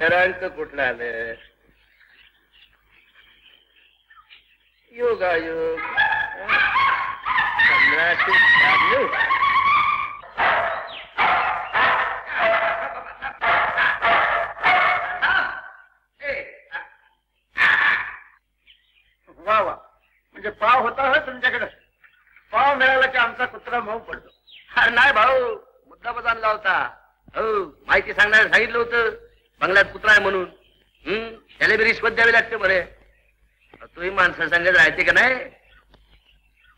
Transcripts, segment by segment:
खरांक कुठलं आलं? योगायोग वा वा, म्हणजे पाव होता हो तुमच्याकडे? पाव मिळाला की आमचा कुत्रा मऊ पडतो. अरे नाही भाऊ, मुद्दा बदलला होता. हो, माहिती सांगण्याला सांगितलं होतं बंगल्यात कुत्रा आहे म्हणून. त्याला बी रिश्वत द्यावी लागते बरे. तुम्ही माणसं सांगत राहते का नाही?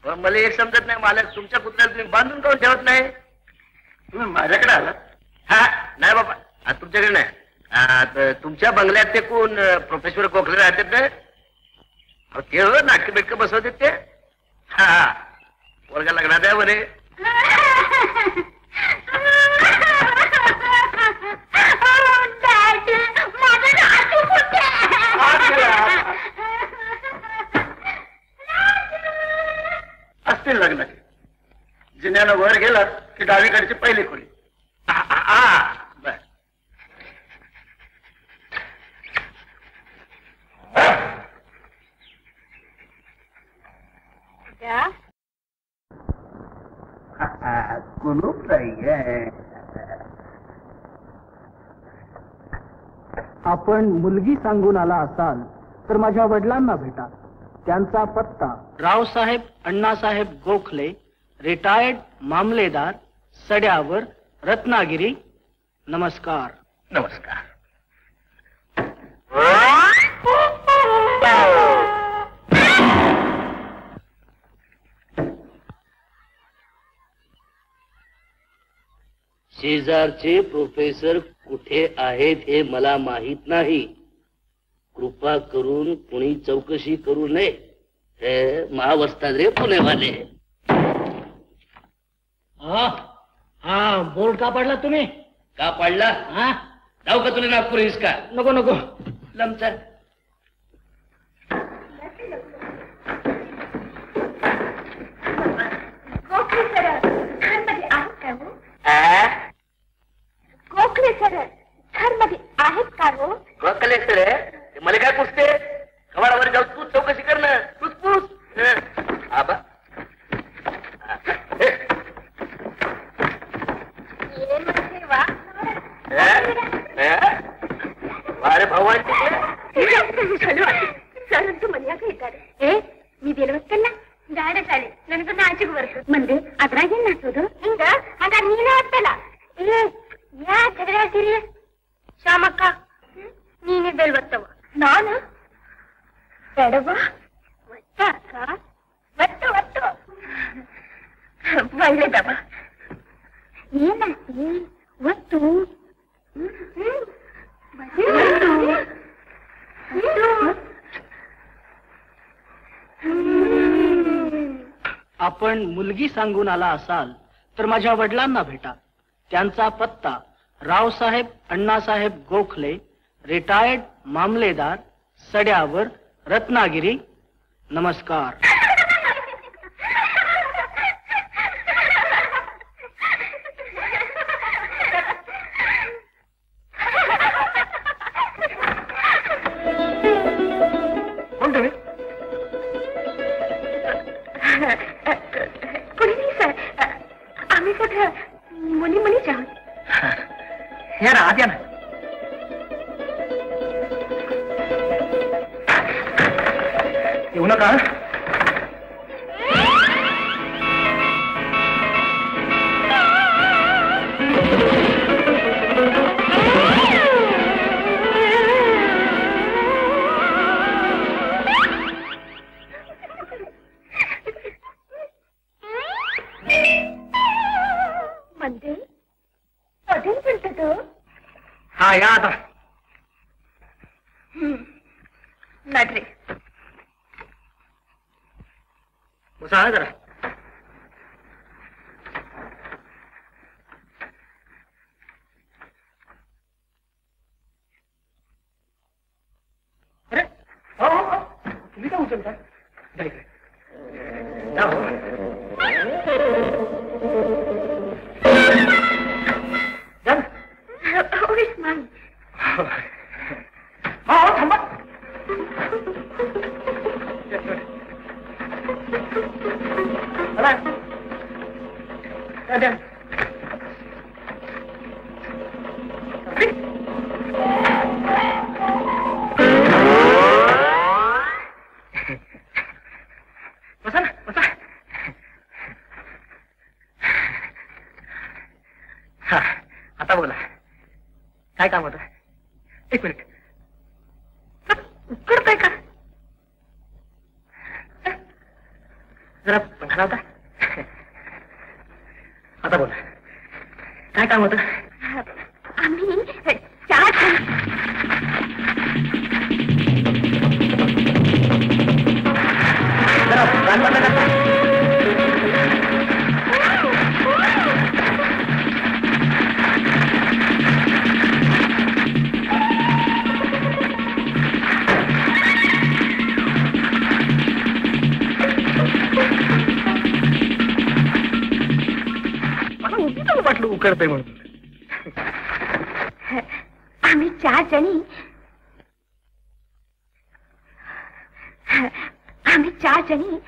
मला एक समजत नाही, मालक तुमच्या कुत्र्याला तुम्ही बांधून काऊन ठेवत नाही? तुम्ही माझ्याकडे आला? हा नाही बाबा, आज तुमच्याकडे नाही. तुमच्या बंगल्यात ते कोण प्रोफेसर कोकले राहतात ना? ते हो नाटक बिटक बसवतात ते. हा वर्गा लग्नात आहे बरे. असतील लग्न. जिन्यानं वर गेला की डावीकडची पहिली खोली. बर. कुलूप नाहीये. आपण मुलगी सांगून आला असाल तर माझ्या वडिलांना भेटा. त्यांचा पत्ता रावसाहेब अण्णासाहेब गोखले, रिटायर्ड मामलेदार सड्यावर रत्नागिरी. नमस्कार. नमस्कार. शेजारचे प्रोफेसर कुठे आहेत हे मला माहित नाही. कृपा करून कुणी चौकशी करू नये. हे महावस्ताद रे पुणेवाले. हा बोर्ड का पाडला तुम्ही? का पाडला? हा जाऊ का तुला नागपूर का? नको नको. लमचर. गोखले सर घरमध्ये आहेत का हो? गोखले सर घरमध्ये आहेत का हो? गोखले सर मला काय पुसते? कवाडावर जाऊ तू चौकशी कर ना. तूच पूस. आबा अरे भगवान ಸರ್ ಅಂತೂ ಮನೆಯಾಗ ಇದ್ದಾರೆ. ನೀವ್ ಎಲ್ವತ್ತಲ್ಲ ಗಾಡ ಶಾಲೆ ನನಗೂ ನಾಚಿಗೆ ಬರ್ತು ಮಂದಿ ಅದ್ರಾಗ ಏನ್ ನಾಚೋದು ಹಿಂಗ ಹಾಗಾದ್ರೆ ನೀನೇ ಆಗ್ತಲ್ಲ. ಯಾ ಜಗಳ ಆಡ್ತೀರಿ ಶ್ಯಾಮಕ್ಕ? ನೀನೇ ಬೆಲ್ವತ್ತವ ನಾನು ಬೇಡವಾ? ಒಟ್ಟ ಅಕ್ಕ ಒಟ್ಟು ಒಟ್ಟು ಒಳ್ಳೇದವ. ಏನಾಗ್ತಿ ಒಟ್ಟು आपण मुलगी सांगून आला असाल तर माझ्या वडिलांना भेटा. त्यांचा पत्ता रावसाहेब अण्णासाहेब गोखले, रिटायर्ड मामलेदार सड्यावर रत्नागिरी. नमस्कार. कोणी नाही सर, आम्ही सगळं मुली मुलीच आहोत. या ना आत या ना. येऊ नका. मंदिर कधी म्हणतो तो? हा या आता. नडरे सांगा जरा. अरे हो हो हो. तुम्ही काय उचलता? जा इकडे. जा हो. जा ना. होईस मान हो हो थांबा. द्या. बसा ना बसा. हा आता बोला काय काम होतं? एक मिनिट. करताय का? जरा पंखा होता. आता बोला काय काम होतं? आम्ही चहा जरा गाण बंद करता. वाटलं उकडतंय म्हणून. आम्ही 4 जणी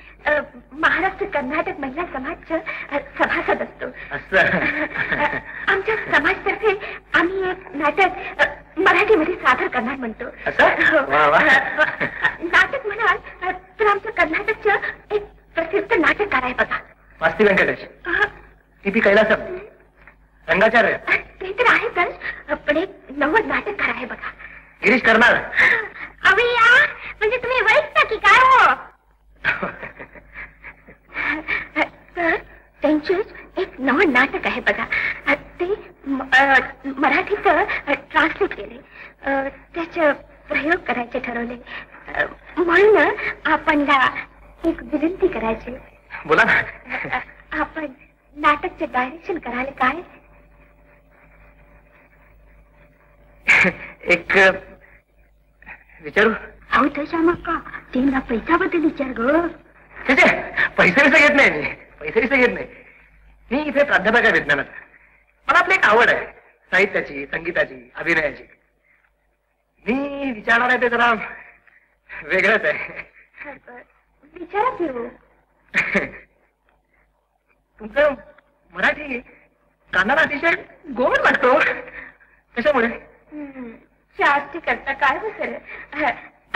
महाराष्ट्र कर्नाटक महिला समाजच्या सभासद असतो. आमच्या समाजतर्फे आम्ही एक नाटक मराठीमध्ये सादर करणार म्हणतो. नाटक म्हणाल तर आमच्या कर्नाटकचं एक प्रसिद्ध नाटककार आहे बघा, वास्ती व्यंकटेश. कैलासम रंगाचार्य ते तर आहेतच, पण एक नवं नाटककार आहे बघा. गिरीश करणार. अवे या, म्हणजे तुम्ही वैसता की काय हो? तर त्यांचंच एक नवं नाटक आहे बघा, ते मराठीत ट्रान्सलेट केले. त्याचे प्रयोग करायचे ठरवले, म्हणून आपणला एक विनंती करायची. बोला ना. आपण नाटकचे डायरेक्शन करायला काय? एक विचारू. अहो तशा मग का त्यांना पैशाबद्दल विचार ग. पैसे घेत नाही मी, पैसे घेत नाही. मी इथे प्राध्यापक आहे विज्ञानाचा. मला आपली एक आवड आहे साहित्याची, संगीताची, अभिनयाची. मी विचारणार आहे ते जरा वेगळंच आहे. विचारा की हो. तुमचं मराठी कानाला अतिशय गोड वाटतो. कशामुळे? शास्त्री करता काय हो सर,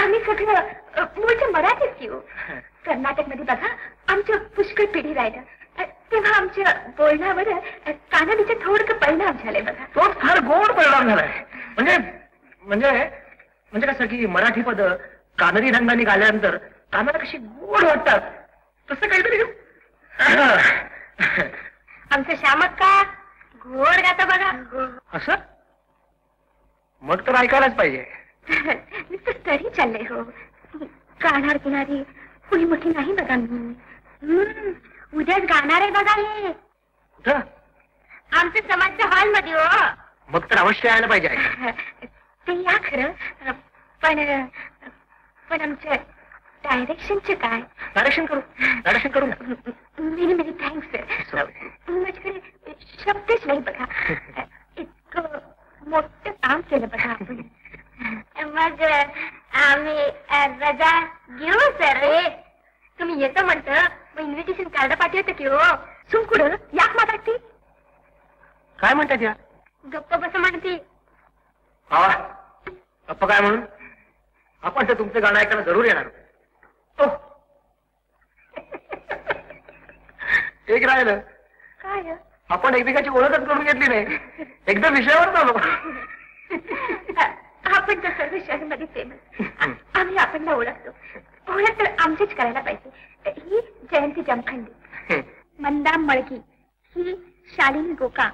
आम्ही कुठं मूळच्या मराठीच की हो. कर्नाटक मध्ये बघा आमचं पुष्कळ पिढी राहिलं, तेव्हा आमच्या बोलण्यावर कानाडीचे थोडकं परिणाम झाले बघा. तो फार गोड परिणाम झालाय. म्हणजे म्हणजे म्हणजे कसं की मराठी पद कानडी रंगाने गाल्यानंतर कानाला कशी गोड वाटतात, तसं काहीतरी. आमचं श्यामक का गोड गाता बघा. असं मग तर ऐकायलाच पाहिजे. नुसतं तरी चाललंय हो. गाणार किनारी कुणी मोठी नाही बघा मी. उद्याच गाणार आहे बघा हे. कुठं? आमच्या समाजच्या हॉल मध्ये हो. मग तर अवश्य यायला पाहिजे. ते या खरं, पण आमच्या डायरेक्शनचे काय? डायरेक्शन करू ना. Many many thanks. माझ्याकडे शब्दच नाही बघा. इतकं मोठं काम केलं बघा आपण. मग आम्ही रजा घेऊ सर. तुम्ही येतं म्हणतं मग इन्व्हिटेशन कार्ड पाठवतं की हो. सुंकुड याक मागती. काय म्हणतात या? गप्प बस म्हणती. गप्प काय म्हणून? आपण तर तुमचं गाणं ऐकायला जरूर येणार. एक राहिलं काय? आपण एकमेकाची ओळखच करून घेतली नाही. एकदम विषयावर आलो. आपण तर सर्व शहरामध्ये फेमस. आम्ही आपणला ओळखतो. ओळख तर आमचीच करायला पाहिजे. ही जयंती जमखंडी, मंदा मळकी, ही शालिनी गोका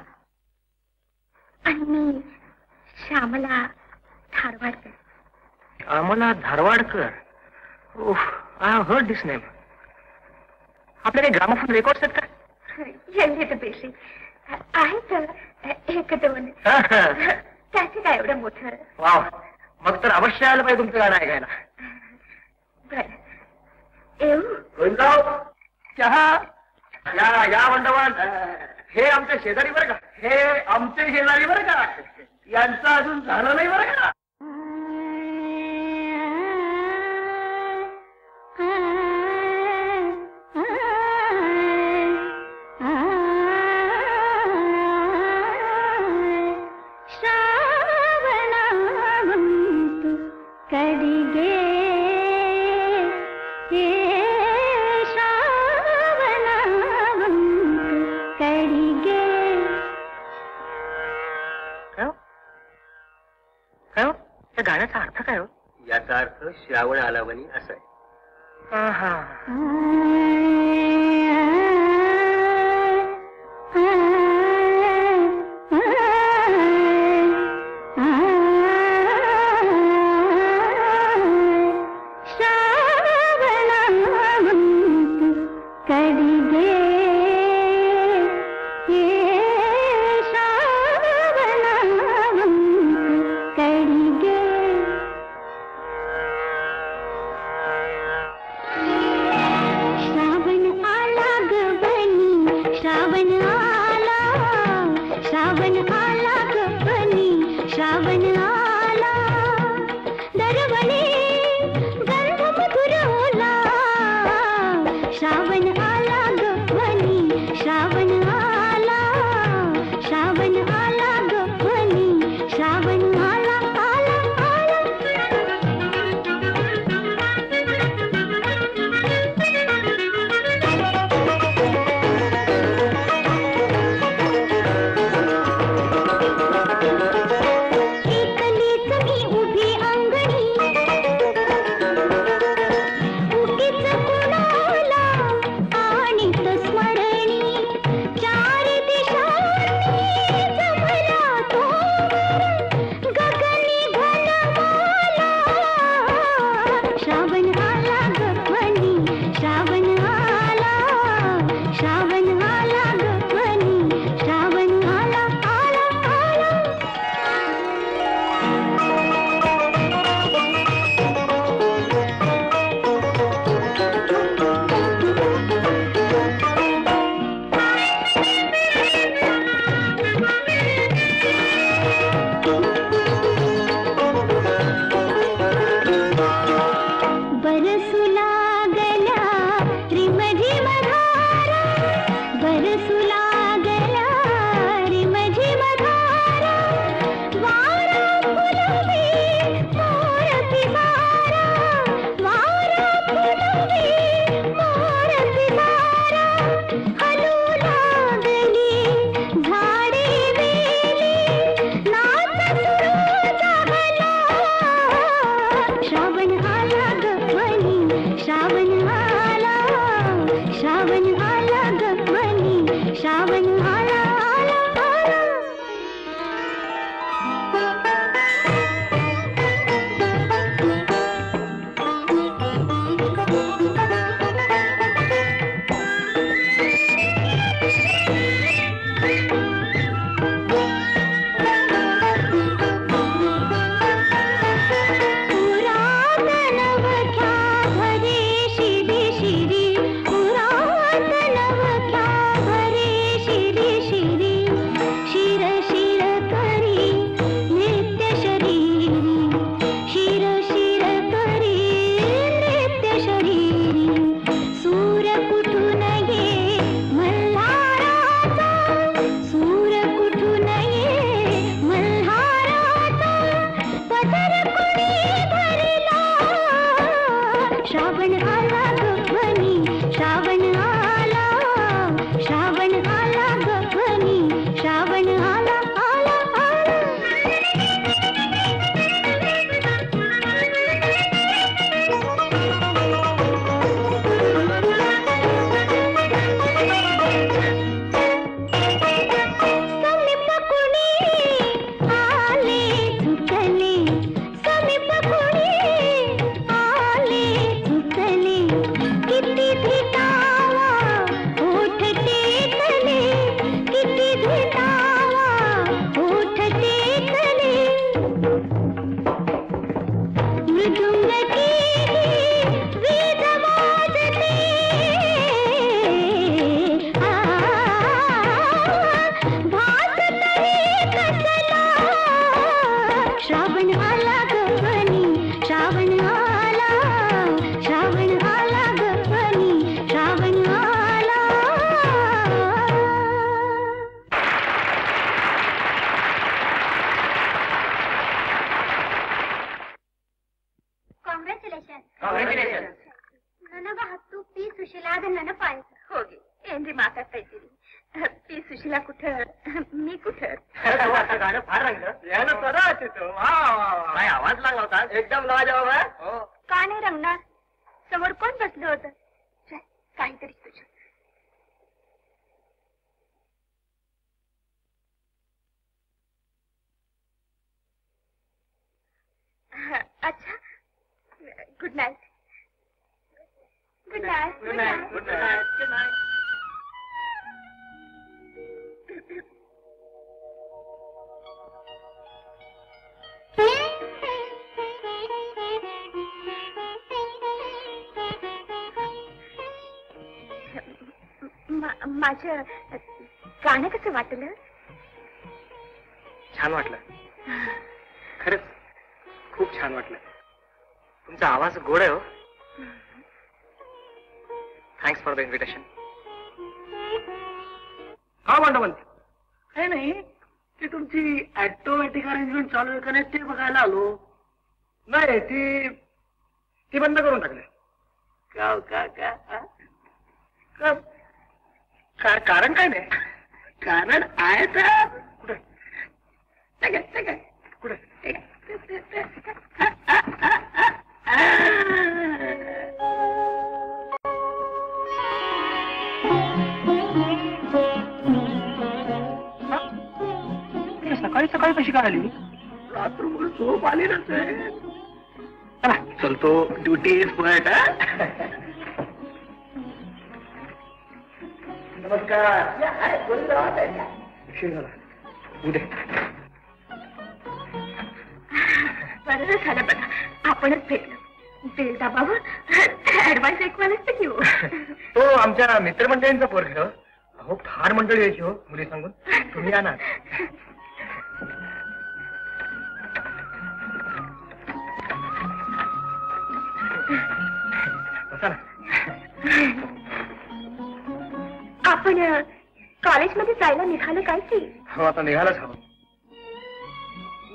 आणि मी श्यामला धारवाडकर. आम्हाला Dharwadkar. I have heard this name. आपल्या काही ग्रामोफोन रेकॉर्ड्स आहेत का? यांनी तर बेशी आहेत, एक दोन. त्याचे काय एवढं मोठं. वा, मग तर अवश्य आलं पाहिजे तुमचं गाणं ऐकायला. बरं येऊ. गोविंदराव चहा. या या मंडपात. हे आमचे शेजारी बरं का. हे आमचे शेजारी बरं का. यांचं अजून झालं नाही बरं का. गाण्याचा अर्थ काय हो? याचा अर्थ श्रावण आलावनी असा आहे. श्रावण तर. गाणं फार रंगलं. यानं सरा तो काय आवाज लागला होता. एकदम लाजवाब आहे. हो. का नाही रंगणार? समोर कोण बसलं होतं? चल, काहीतरी तुझं. अच्छा, good night. Good night. Good night. Good night. Good night. माझं गाणं कसं वाटलं? छान वाटलं. खरंच खूप छान वाटलं. तुमचा आवाज गोड आहे हो. Thanks for the invitation. हा म्हणतो काही नाही, ती तुमची ऑटोमॅटिक अरेंजमेंट चालू आहे का नाही ते बघायला आलो. नाही, ती बंद करून टाकली. कारण काय नाही. कारण आहे तर कुठे कुठे सकाळी सकाळी कशी काय आली? रात्रभर झोप आली नसेल. चला चलतो. Duty is first. नमस्कार. उशीर झाला. उद्या बरं झालं बघा, आपणच भेटलो. बिल दाबावं, ऍडव्हान्स एक वेळेस तर घेऊ. तो आमच्या मित्रमंडळींचा पोरग. अहो फार मंडळी यायची हो मुली सांगून. तुम्ही या ना. बसा ना. आपण कॉलेजमध्ये जायला निघालो काय की? हो आता निघालाच हवं.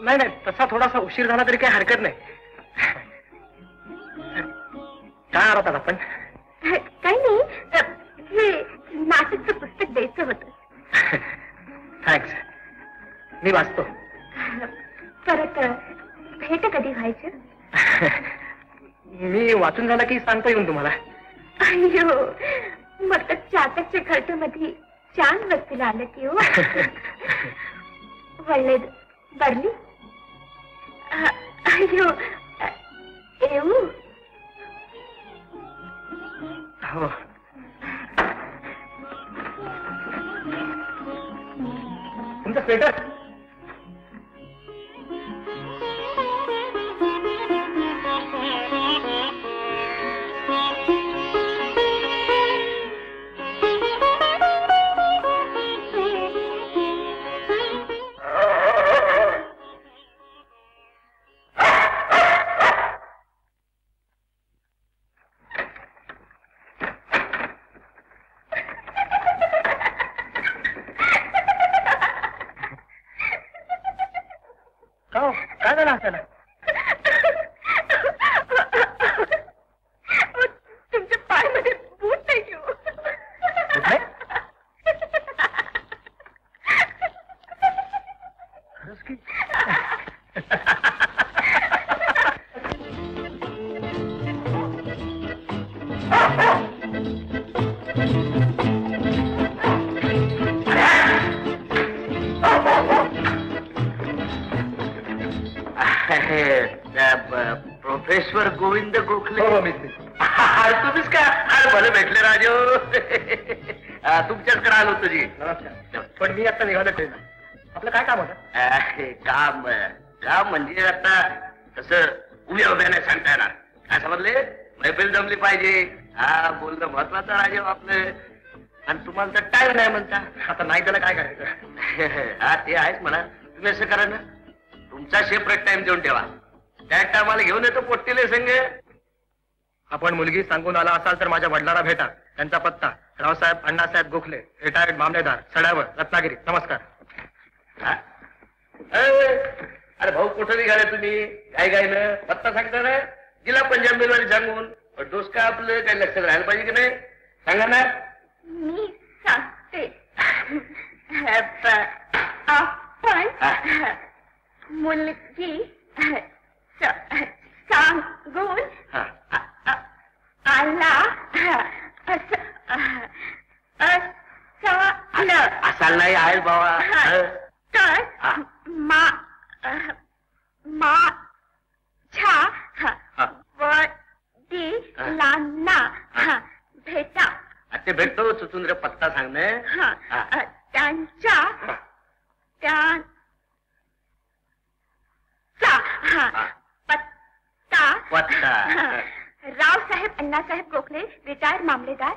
नाही नाही, तसा थोडासा उशीर झाला तरी काही हरकत नाही. काय आहोत आपण? काही नाही, हे नाटकचं पुस्तक द्यायचं होतं. थँक्स. मी वाचतो. परत भेट कधी व्हायचं? मी वाचून झाला की सांगता येऊन तुम्हाला. अय्यो, मग तर चातकच्या घरट्यामध्ये छान वस्तीला आलं की हो. ಒಳ್ಳೇದು ಬರ್ಲಿ. ಅಯ್ಯೋ ಏವು तुमचं स्वेटर काय झालं असायला? तुमच्या पायामध्ये बूट नाही घेऊ. खरंच की प्रोफेसर गोविंद गोखले. हो अरे तुम्हीच का? अरे भले भेटले राजो. तुमच्याचकडे आलो होतो जी. नमस्कार. पण मी आता निघालो ट्रेन. आपलं काय काम होतं? काम म्हणजे आता तसं उभ्या नाही सांगता येणार. काय समजले? मैफिल जमली पाहिजे. हा बोलणं महत्वाचं राजे आपलं. आणि तुम्हाला तर टाइम नाही म्हणता. आता नाही त्याला काय करायचं? हा ते आहेच म्हणा. तुम्ही असं करा ना, तुमचा सेपरेट टाइम देऊन ठेवा. त्या टायमाला घेऊन येतो पोट्टीले संघ. आपण मुलगी सांगून आला असाल तर माझ्या वडिलांना भेटा. त्यांचा पत्ता रावसाहेब अण्णासाहेब गोखले, रिटायर्ड मामलेदार, सडावर, रत्नागिरी. नमस्कार. अरे भाऊ कुठं निघाले तुम्ही? काय ना पत्ता सांगता ना. गेला पंजाब मेलवाडी सांगून. पण डोस का आपलं काही लक्षात राहायला पाहिजे की नाही? सांगा ना. मी सांगते. आपण हा. मुलगी सांगून हा. आला असाल नाही आहे बाबा. तर हा. माझ्या हा. वडिलांना भेटा. ते भेटतो चुचुंद्र पत्ता सांगणे. त्यांचा पत्ता रावसाहेब अण्णासाहेब गोखले रिटायर्ड मामलेदार.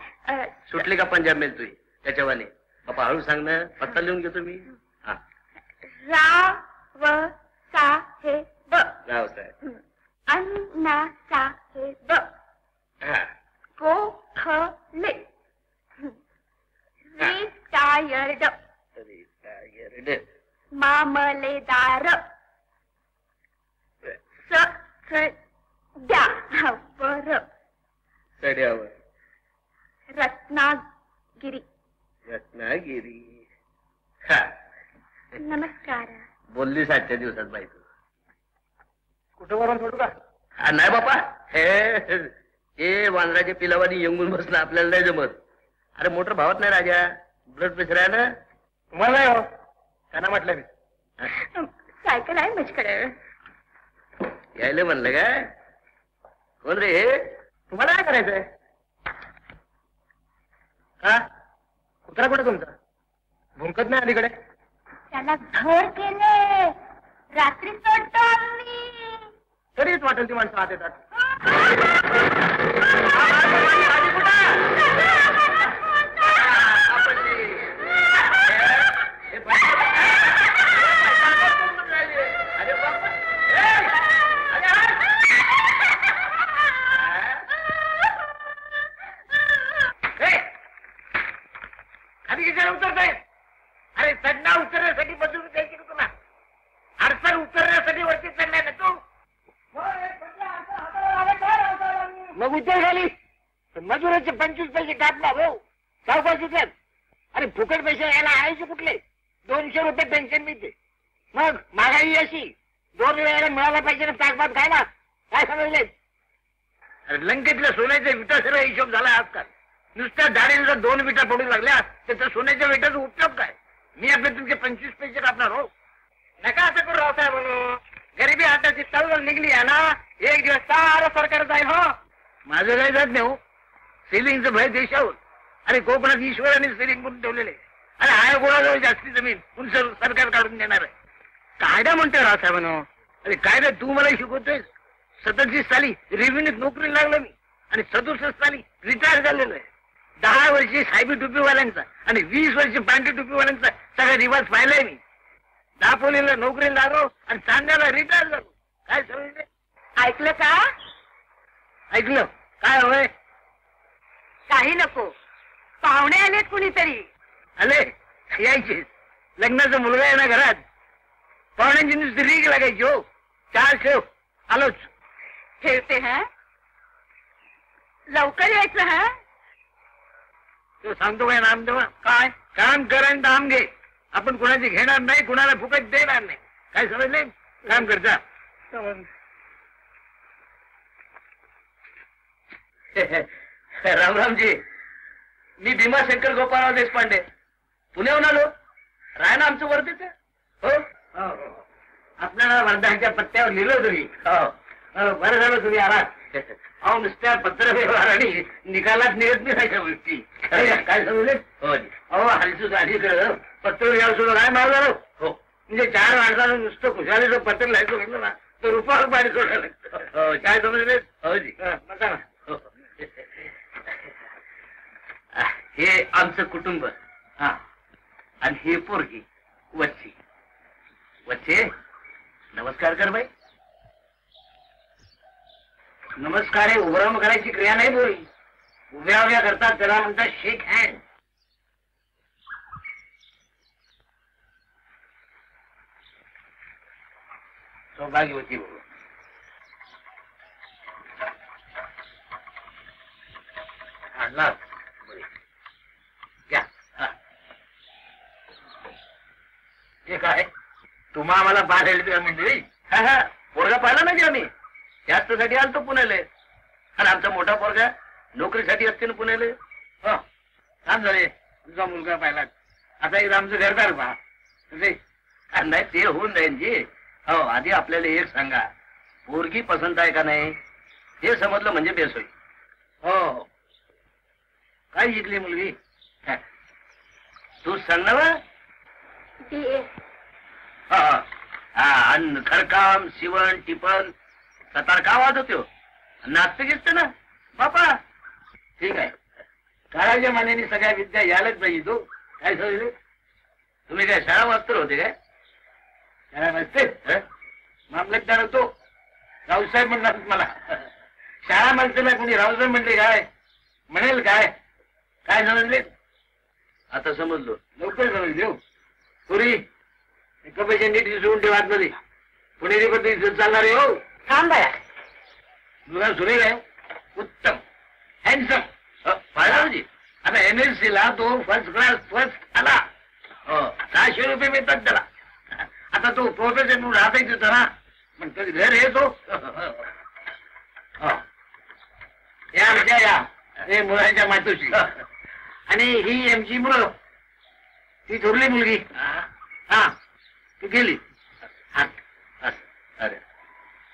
सुटली का पंजाब मेल तुझी त्याच्यावाने? बापा हळू सांग ना, पत्ता लिहून घेतो मी. हा. रावसाहेब रावसाहेब अण्णासाहेब हा. गोखले रिटायर्ड मामलेदार सध्यावर चढ्यावर रत्नागिरी. रत्नागिरी. हा. नमस्कार. बोललीस आजच्या दिवसात बाई तू. कुठं वरून सोडू का? नाही बापा, हे वानराच्या पिलावानी येंगून बसणं आपल्याला नाही जमत. अरे मोटर भावत नाही राजा, ब्लड प्रेशर आहे ना. तुम्हाला नाही हो, त्यांना म्हटलं मी. सायकल आहे माझ्याकडे. यायला म्हणलं काय? कोण रे हे? तुम्हाला काय करायचंय? हा, कुत्रा कुठे तुमचा? भुंकत नाही अलीकडे? त्याला घर केले, रात्री सोडतो आम्ही. तरीच वाटेल ती माणसं आत येतात. उतरताय? अरे चढणा उतरण्यासाठी मजुरी द्यायची का तुला? अडचण उतरण्यासाठी वरती चढलाय ना तू? मग उतर झाली मजुराचे 25 पैसे कापला हो. सावकार सुटल्यात. अरे फुकट पैसे यायला आणायचे कुठले? 200 रुपये पेन्शन मिळते. मग महागाई अशी 2 वेळेला मिळाला पाहिजे ना ताकबात खायला. काय समजले? अरे लंकेतल्या सोन्याच्या विटा सर्व हिशोब झाला आजकाल. नुसत्या दाढीला 2 विटा पडू लागल्या तर सोन्याच्या विटाचा उपयोग काय? मी आपले तुमचे 25 पैसे कापणार हो. नका असं करू रावसाहेब म्हणून. गरिबी हाताची तलवार निघली आहे ना, एक दिवस सारं सरकार जाईल हो. माझं काही जात नाही हो. सेलिंगचं भय देशावर. अरे कोकणात ईश्वराने सेलिंग करून ठेवलेले. अरे आहे कोणाजवळ जास्ती जमीन उंच सरकार काढून देणार आहे. कायदा म्हणतोय रावसाहेब म्हणून. अरे कायदा तू मला शिकवतोय. 37 साली रेव्हेन्यूत नोकरी लागलो मी आणि 67 साली रिटायर झालेलो आहे. 10 वर्षी साहेबी टोपीवाल्यांचा आणि 20 वर्षी पांढरी टोपीवाल्यांचा सगळा रिवाज पाहिलाय मी. दापोलीला नोकरी लागलो आणि चांद्याला रिटायर झालो. काय समजले? ऐकलं का? ऐकलं काय होय? काही नको. पाहुणे आलेत कुणीतरी. आले यायचे. लग्नाचा मुलगा आहे ना घरात. पाहुण्यांची नुसती रीग लागायची हो. 4 ठेव आलोच. ठेवते हा. लवकर यायचं हा. तो सांगतो काय नामदेवा? काय काम कर आणि दाम घे. आपण कुणाची घेणार नाही, कुणाला फुकट देणार नाही. काय समजले? काम करता. रामरामजी, मी भीमाशंकर गोपाळराव देशपांडे पुण्याहून आलो. राहायला आमचं वर्धेच आहे. हो, आपल्याला वर्धाच्या पत्त्यावर लिहिलं तुम्ही. बरं झालं तुम्ही आलात. अहो नुसत्या पत्र व्यवहार आणि निकालात निघत नाही अशा गोष्टी. काय समजले? हो. अहो हल्ली अलीकडं पत्र व्यवहार सुद्धा काय मार झालं. हो. म्हणजे 4 माणसानं नुसतं खुशालीचं पत्र लिहायचं म्हटलं ना तर रुपयावर पाणी सोडायला लागतं. काय समजले? हो जी. बघा ना. हो. हे आमचं कुटुंब. हा. आणि ही पोरगी वच्ची. वच्चे, नमस्कार कर बाई. नमस्कार हे उभं करायची क्रिया नाही बोली. उभ्या उभ्या करतात त्याला म्हणतात शेक हँड. सौभाग्यवती बोल. आणला घ्या. हे का तुम्हा आम्हाला पाहायला म्हणजे पोरगा पाहिला नाही आम्ही त्यासाठी आलतो पुण्याले. आणि आमचा मोठा पोरगा नोकरीसाठी असते ना पुण्याले. हो छान झाले तुझा मुलगा पाहिला. आता एकदा आमचं घरदार पहा. नाही ते होऊन जाईल जी. हो आधी आपल्याला एक सांगा, पोरगी पसंत आहे का नाही हे समजलं म्हणजे बेस होईल. हो काय शिकली मुलगी? तू सांग ना बा. BA. आणि घरकाम शिवण टिपण सतार का वाजवतो नाचते घेते ना बापा. ठीक आहे काळाच्या मानाने सगळ्या विद्या यायलाच पाहिजे. तू काय समजले? तुम्ही काय शाळा मास्तर होते काय? शाळा नसते मामलतदार होतो. रावसाहेब म्हणणार मला. शाळा म्हणते ना कोणी रावसाहेब म्हणले काय म्हणेल काय? काय समजले? आता समजलो. लवकर समजले हो. पुरी एका पैसे नीट दिसून ठेवा मध्ये पुणेरी पद्धती चालणार आहे. हो थांब बाळा. मुलगा सुरेल आहे. उत्तम हँडसम. पाहिला म्हणजे आता MSc ला तो फर्स्ट क्लास फर्स्ट आला. 600 रुपये मिळतात त्याला. आता तो प्रोफेसर म्हणून राहता येतो ना पण कधी घर येतो. या आमच्या या हे मुलांच्या मातोशी. आणि ही आमची मुलं ती थोरली मुलगी. हा ती गेली. अरे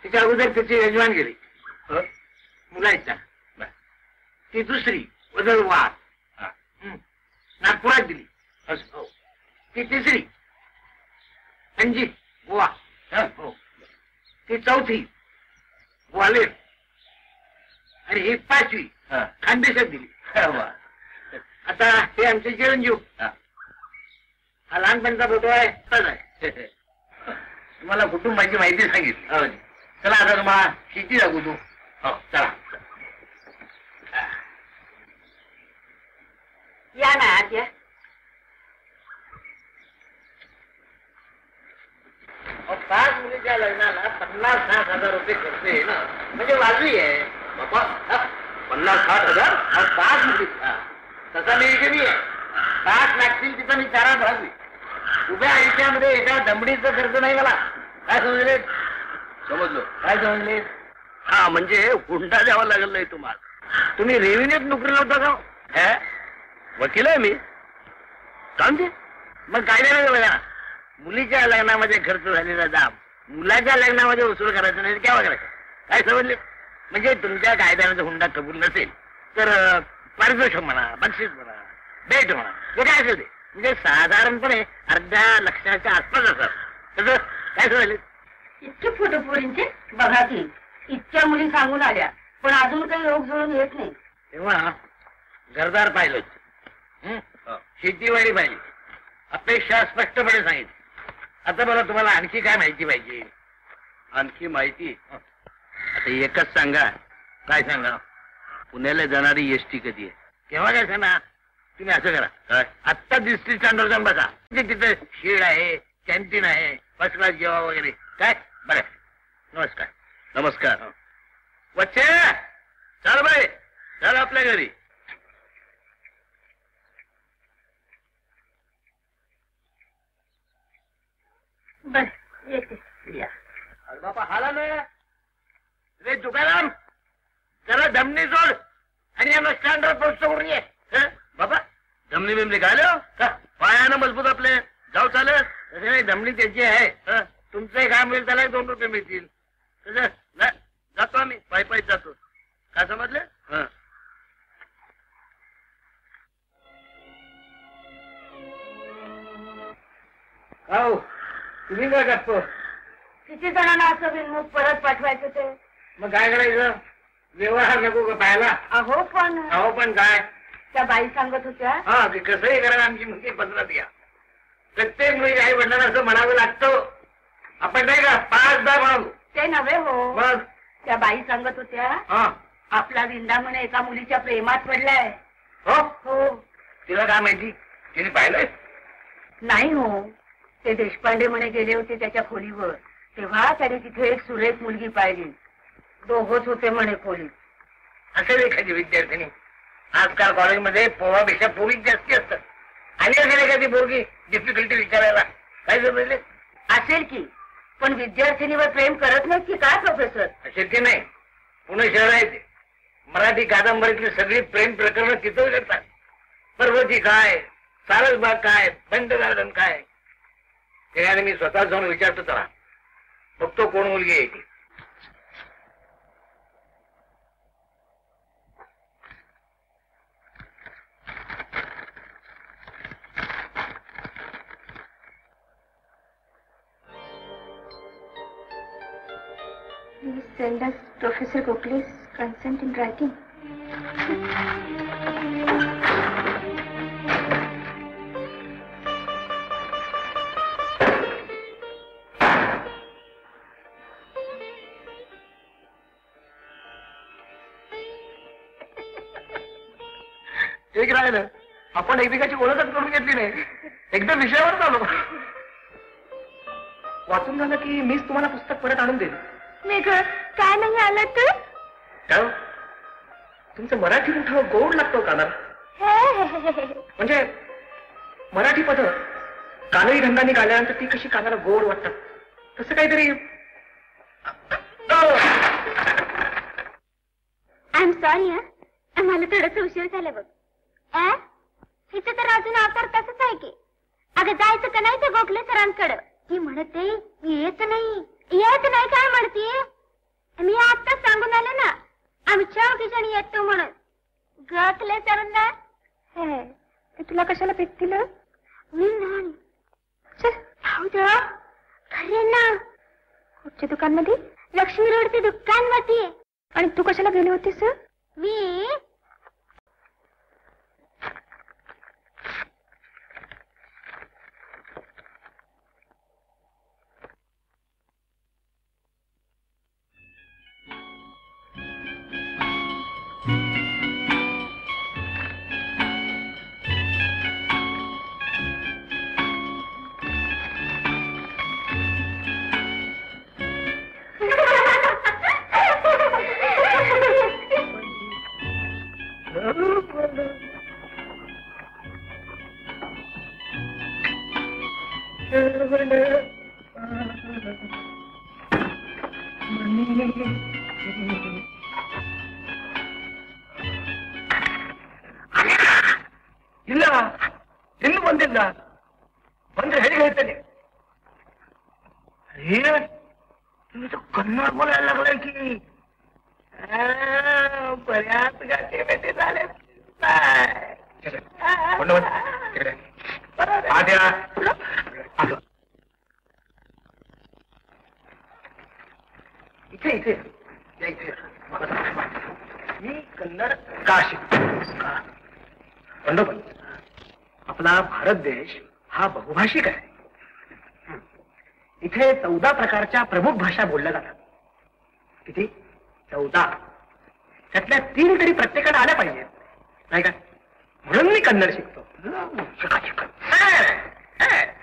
तिच्या अगोदर तिची यजमान गेली मुलांच्या. ती दुसरी वदळवार नागपुरात दिली. ती तिसरी अंजी गोवा. ती चौथी ग्वालेर. आणि ही पाचवी खानदेशात दिली. आता हे आमचे चिरंजीव. हा लहानपणचा फोटो आहे. तुम्हाला कुटुंबाची माहिती सांगितली. चला आता तुम्हाला शेती दाखवू तू. हो चला. या ना आद्या. पाच मुलीच्या लग्नाला 50,000-60,000 रुपये खर्च आहे ना म्हणजे वाजवी आहे बाबा. 50,000-60,000. 5 मुली तसा मी कमी आहे. 5 लागतील तिचा मी 4 भागवी. उभ्या आयुष्यामध्ये एका दमडीचा खर्च नाही मला. काय समजले? समजलो. काय समजले? हा म्हणजे हुंडा द्यावा लागेल नाही तुम्हाला. तुम्ही रेव्हेन्यूत नोकरीला होता का? वकील आहे मी. समजे मग काय नाही बघा. मुलीच्या लग्नामध्ये खर्च झालेला दाब मुलाच्या लग्नामध्ये वसूल करायचं नाही केव्हा करायचं? काय समजले? म्हणजे तुमच्या कायद्यामध्ये हुंडा कबूल नसेल तर पारितोषिक म्हणा बक्षीस म्हणा भेट म्हणा जे काय असेल ते म्हणजे साधारणपणे अर्ध्या लक्षाच्या आसपास असतात. तसं काय समजले? इतके फोटो पोरींचे बघा की इतक्या मुली सांगून आल्या पण अजून काही योग जुळून येत नाही. तेव्हा घरदार पाहिलं. शेतीवाडी पाहिली. अपेक्षा स्पष्टपणे सांगितली. आता मला तुम्हाला आणखी काय माहिती पाहिजे? आणखी माहिती आता एकच सांगा. काय सांगा? पुण्याला जाणारी एसटी कधी आहे? केव्हा काय सांगा? तुम्ही असं करा काय? आत्ता दिसती स्टँडवर जाऊन बघा. तिथे शेड आहे कॅन्टीन आहे फर्स्ट क्लास जेवा वगैरे. काय बरं नमस्कार. नमस्कार. वच्चे चल बाई चल आपल्या घरी. बर येते. अरे बापा हाला ना रे तुकाराम जरा धमनी सोड आणि यांना स्टँडवर पोहोचतो करून ये. बाबा जमनी बिमली काय पायानं मजबूत आपले जाऊ चालत. तसे नाही धमनी त्याची आहे. तुमचंही काम होईल त्याला 2 रुपये मिळतील. तसं नाही जातो आम्ही पायी पायी जातो. काय समजले? हो तुम्ही काय करतो? किती जणांना असं बिनमुख परत पाठवायचं ते? मग काय करायचं? व्यवहार नको का पाहायला? अहो पण अहो पण काय? त्या बाई सांगत होत्या हा ते कसंही करा आमची मुलगी पत्रात या. प्रत्येक मुली आई वडिलांना असं म्हणावं लागतं. आपण नाही का 5-10 म्हणालो. ते नव्हे हो. मग त्या बाई सांगत होत्या हा आपला विंदा म्हणे एका मुलीच्या प्रेमात पडलाय. हो हो. तिला काय माहिती? तिने पाहिलंय? नाही हो. ते देशपांडे म्हणे गेले होते त्याच्या खोलीवर तेव्हा त्याने तिथे एक सुरेख मुलगी पाहिली. दोघच होते म्हणे खोलीत. असेल एखादी विद्यार्थिनी. आजकाल कॉलेजमध्ये पोहापेक्षा पोलीस जास्ती असतात. आणि असेल एखादी पोरगी डिफिकल्टी विचारायला. काय समजले? असेल की, पण विद्यार्थिनीवर प्रेम करत नाहीत की काय प्रोफेसर? असेल की नाही, पुणे शहर आहे ते. मराठी कादंबरीतली सगळी प्रेम प्रकरण तिथं घडतात. पर्वती काय, सारसबाग काय, बंद गार्डन काय, त्याने मी स्वतः जाऊन विचारतो त्याला, बघतो कोण मुलगी आहे ती. Please send us Professor Gokhale's consent in writing. एक राहिलं, आपण एकमेकाची ओळखच करून घेतली नाही, एकदम विषयावरच आलो. वाचून झालं की मीच तुम्हाला पुस्तक परत आणून देईल. मेघ काय नाही आलं तर? काय तुमचं मराठी मोठं गोड लागतो कानाला. म्हणजे मराठी पद कानही रंगाने गाल्यानंतर ती कशी कानाला गोड वाटतात, तसं काहीतरी. आय एम सॉरी हा, मला थोडस उशीर झाला बघ. हिचं तर अजून अवतार तसंच आहे की. अगं जायचं का नाही तर गोखले सरांकडं. ती म्हणते मी येत नाही काय म्हणते. मी आत्ताच सांगून आले ना, आम्ही चौघीजणी येतो म्हणून. गोखले सरांना हे तुला कशाला भेटतील? मी नाही खरे ना. कुठच्या दुकानमध्ये? लक्ष्मी रोडचे दुकान मध्ये. आणि तू कशाला गेली होतीस? मी ಇಲ್ಲ ಇನ್ನೂ ಬಂದಿಲ್ಲ. ಬಂದ್ರೆ ಹೇಗೆ ಹೇಳ್ತೇನೆ. तुमचं कन्नड बोलायला लागलाय की. बऱ्याच गाठी भेटी झाले. इथे इथे इथे मी कन्नड का शिकतो? बंडोबंद, आपला भारत देश हा बहुभाषिक आहे. इथे 14 प्रकारच्या प्रमुख भाषा बोलल्या जातात. किती? 14. त्यातल्या 3 तरी प्रत्येकाला आल्या पाहिजे नाही का? म्हणून मी कन्नड शिकतो. शिका शिका,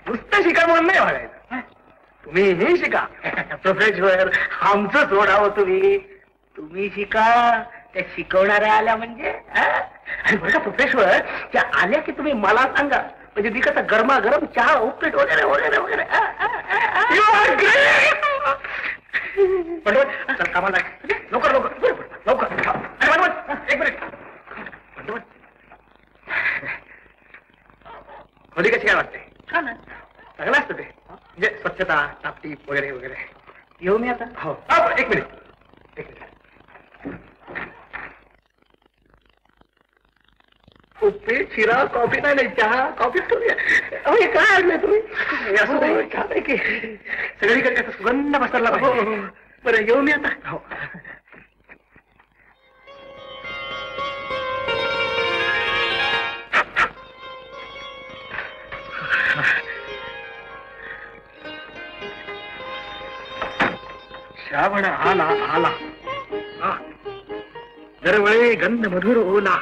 नुसतं शिका म्हणून नाही वाढायचं. तुम्हीही शिका. प्रोफेसर आमचं सोडावं तुम्ही शिका. त्या शिकवणाऱ्या आल्या म्हणजे. आणि बरं का प्रोफेसर, त्या आल्या की तुम्ही मला सांगा, म्हणजे ती कसं गरमागरम चहा, उपीट वगैरे वगैरे वगैरे. चल कामाला लवकर लवकर लवकर. एक मिनिट. खोली कशी काय वाटते? चांगलं असतं ते, म्हणजे स्वच्छता, टापटीप वगैरे वगैरे. येऊ मी आता? हो. एक मिनिट एक मिनिट. उपीट, शिरा, कॉफी नाही, चहा, कॉफी तुम्ही काय आणलं तुम्ही? असं छान आहे की सगळीकडे कसं सुगंध पसरला पाहिजे. बरं येऊ मी आता? हो. श्रावण आला आला, दरवळे गंध मधुर ओला.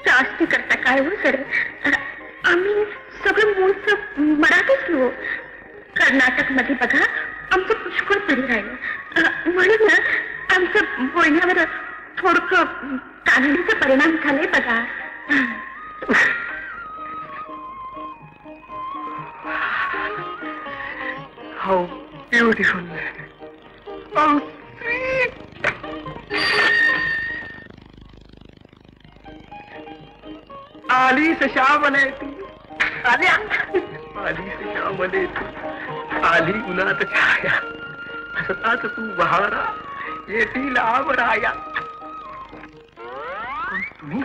जास्ती करता काय हो सर? आम्ही सगळं मूळचं मराठीच घेऊ. कर्नाटक मध्ये बघा आमचं पुष्कळ पिढी राहिलं, म्हणून आमचं बोलण्यावर थोडकं कानडीचा परिणाम झाले बघा. How beautiful. How sweet. आली से श्यामले तू आल्या आली से श्यामले तू आली उन्हात छाया हसतात तू बहारा येतील आवराया. तुम्ही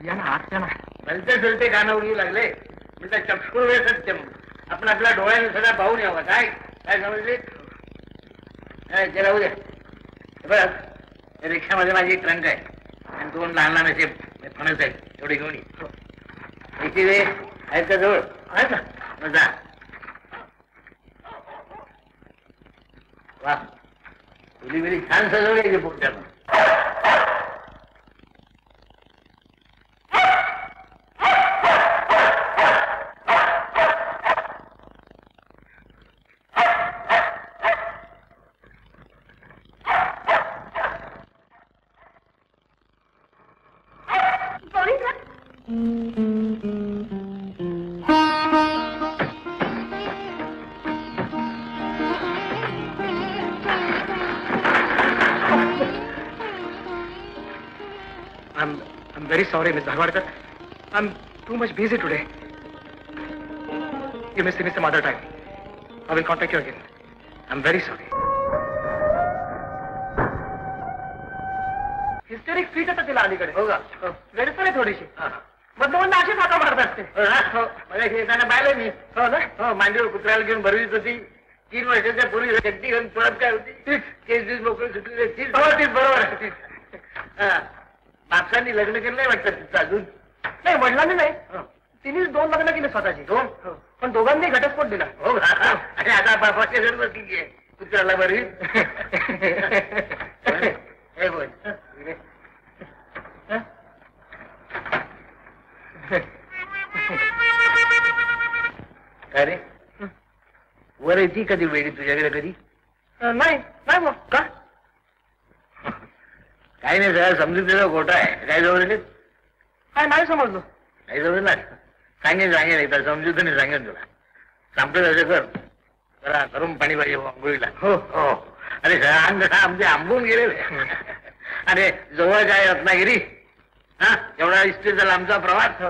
या ना आत या ना. भलते चलते गाणं उडू लागले म्हणजे चक्षुर्वे सत्यम. आपण आपल्या डोळ्याने सगळं पाहून यावं. काय काय समजले? ते राहू द्या. बघ रिक्षामध्ये माझी एक ट्रंक आहे आणि दोन लहान लहान असे फणस आहेत. एवढे घेऊन ये वे आहेत का जवळ? आहेत ना. मग जा. वा मुली बिली छान सजवली पोट्यानं. I'm very sorry, Miss Dharwadkar. I'm too much busy today. You may see me some other time. I will contact you again. I'm very sorry. Historic feet आता तिला अलीकडे. हो का? गडीच आहे थोडीशी. मधून अशी फाटा मारत असते. मला येताना पाहिलं मी. हो ना. हो मांडीवर कुत्र्याला घेऊन भरवीत होती. 3 वर्षाच्या पूर्वी शक्ती घेऊन पळत काय होती तीच. केस दिवस मोकळी सुटली तीच. हो तीच बरोबर आहे तीच. बापसांनी लग्न केलं नाही वाटतं तिचं अजून. नाही वडिलांनी नाही. तिने 2 लग्न केले स्वतःची. 2 पण दोघांनी घटस्फोट दिला. हो आणि आता बापाच्या घर बसली आहे कुत्र्याला बरी. हे बोल अरे वर येते कधी वेळी तुझ्याकडे कधी? नाही नाही मग का? काही नाही सगळं समजून खोटा आहे. काय जवळ काय नाही समजलो. काही जवळ ना सांगेन एकदा समजून नाही सांगेन तुला. सांगतो असं कर जरा गरम पाणी पाहिजे आंघोळीला. हो हो. अरे अंग आमचे आंबून गेले. अरे जवळ काय रत्नागिरी. हा एवढा इस्टेट झाला आमचा प्रवास.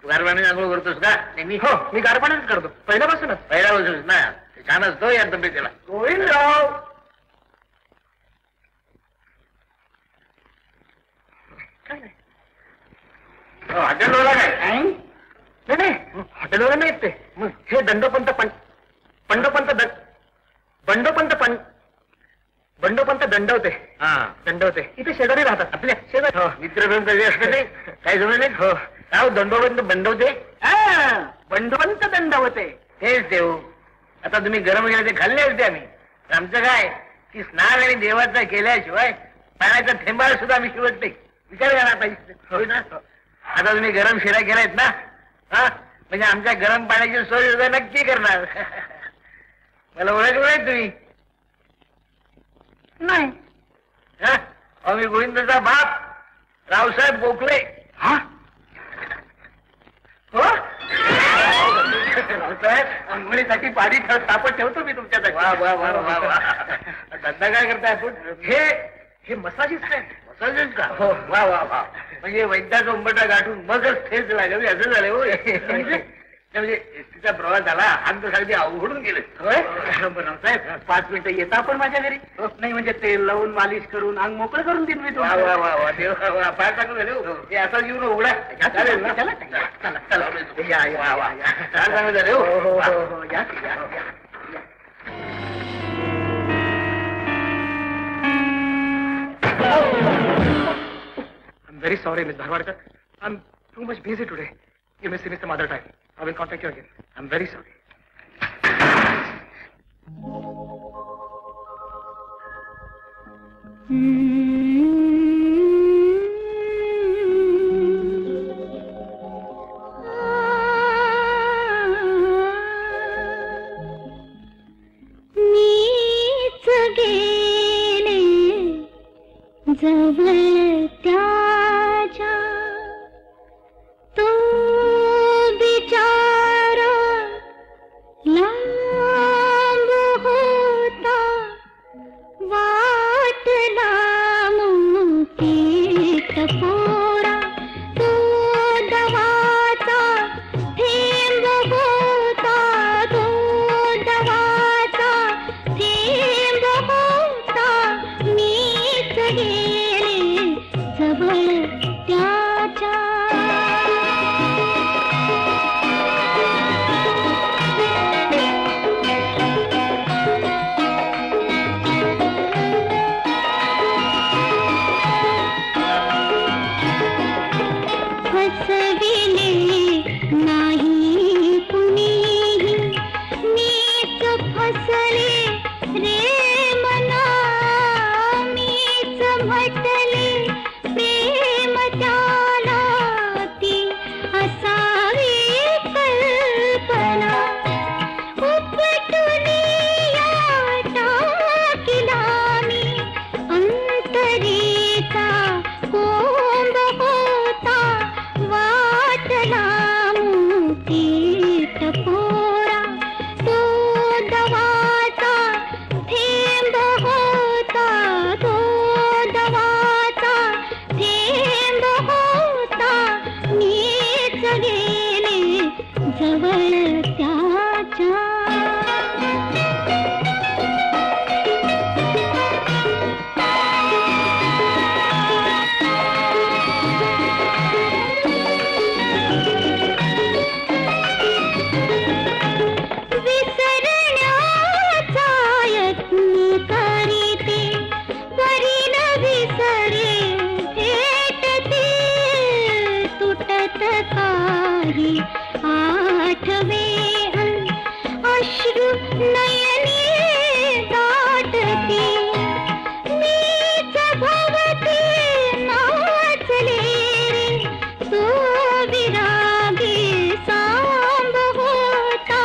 तू गारपाण्याने आंघोळ करतोस का नेहमी? हो मी गारपाण्याच करतो पहिल्यापासूनच ना. छान असतो या तब्येतीला. गोविंदराव हॉटेलवाला काय? नाही हॉटेलवाला नाही ते. मग हे बंडोपंत दंडवते. दंडवते इथे शेजारी राहतात आपल्या शेजारी. मित्रप्रेम कधी असतं ते काय जमलं नाही. हो काय दंडोपंत बंडवते. बंडवंत दंडवते तेच देऊ. आता तुम्ही गरम गेले ते खाल्ले होते आम्ही. आमचं काय की स्नान आणि देवाचा केल्याशिवाय पाण्याचा थेंबाळ सुद्धा आम्ही शिवत नाही. विचार करा पाहिजे ना. आता तुम्ही गरम शिरा केलायत ना. हा म्हणजे आमच्या गरम पाण्याची सोय सुद्धा नक्की करणार. मला ओळखलं नाही तुम्ही? नाही. हा मी गोविंदाचा बाप रावसाहेब गोखले. हा हो रावसाहेब अंघोळीसाठी पाणी तापत ठेवतो मी तुमच्यासाठी. वा वा वा वा वा. धंदा काय करताय आपण? हे मसाजीच काय? मसाजीच का? हो वा वा वा. म्हणजे वैद्याचा उंबरठा गाठून मगच ठेच लागेल असं झालं. हो म्हणजे एसटीचा प्रवास झाला. अंग सारखी अवघडून गेले. साहेब 5 मिनिटं येता आपण माझ्या घरी? नाही म्हणजे तेल लावून मालिश करून अंग मोकळं करून देईन मी. वा वा वा वा देव फार चांगलं झालं. हे असं घेऊन उघडा चालेल ना. चला चला चला या वा वा या. फार चांगलं झालं. हो हो हो या. I'm very sorry, Miss Dharwadkar. I'm too much busy today. You may see me some other time. I will contact you again. I'm very sorry. जवळ त्याच्या तो बिचारा त्याच्या फसविले नाही कुणीही मीच फसले रे मना मीच म्हटले प्रेम त्याला ती असावी कल्पना उपटुनी या टाकीला मी अंतरीचा कोंब होता वाटला मोती टपोरा तो दवाचा थेंब होता तो दवाचा थेंब होता मीच गेले जवळ त्याच्या विसरण्याचा यत्न करीते परी न विसरे भेटते तुटत काही आठवे अश्रु नयनी दाटते मीच भवते नाचले रे तो विरागी सांब होता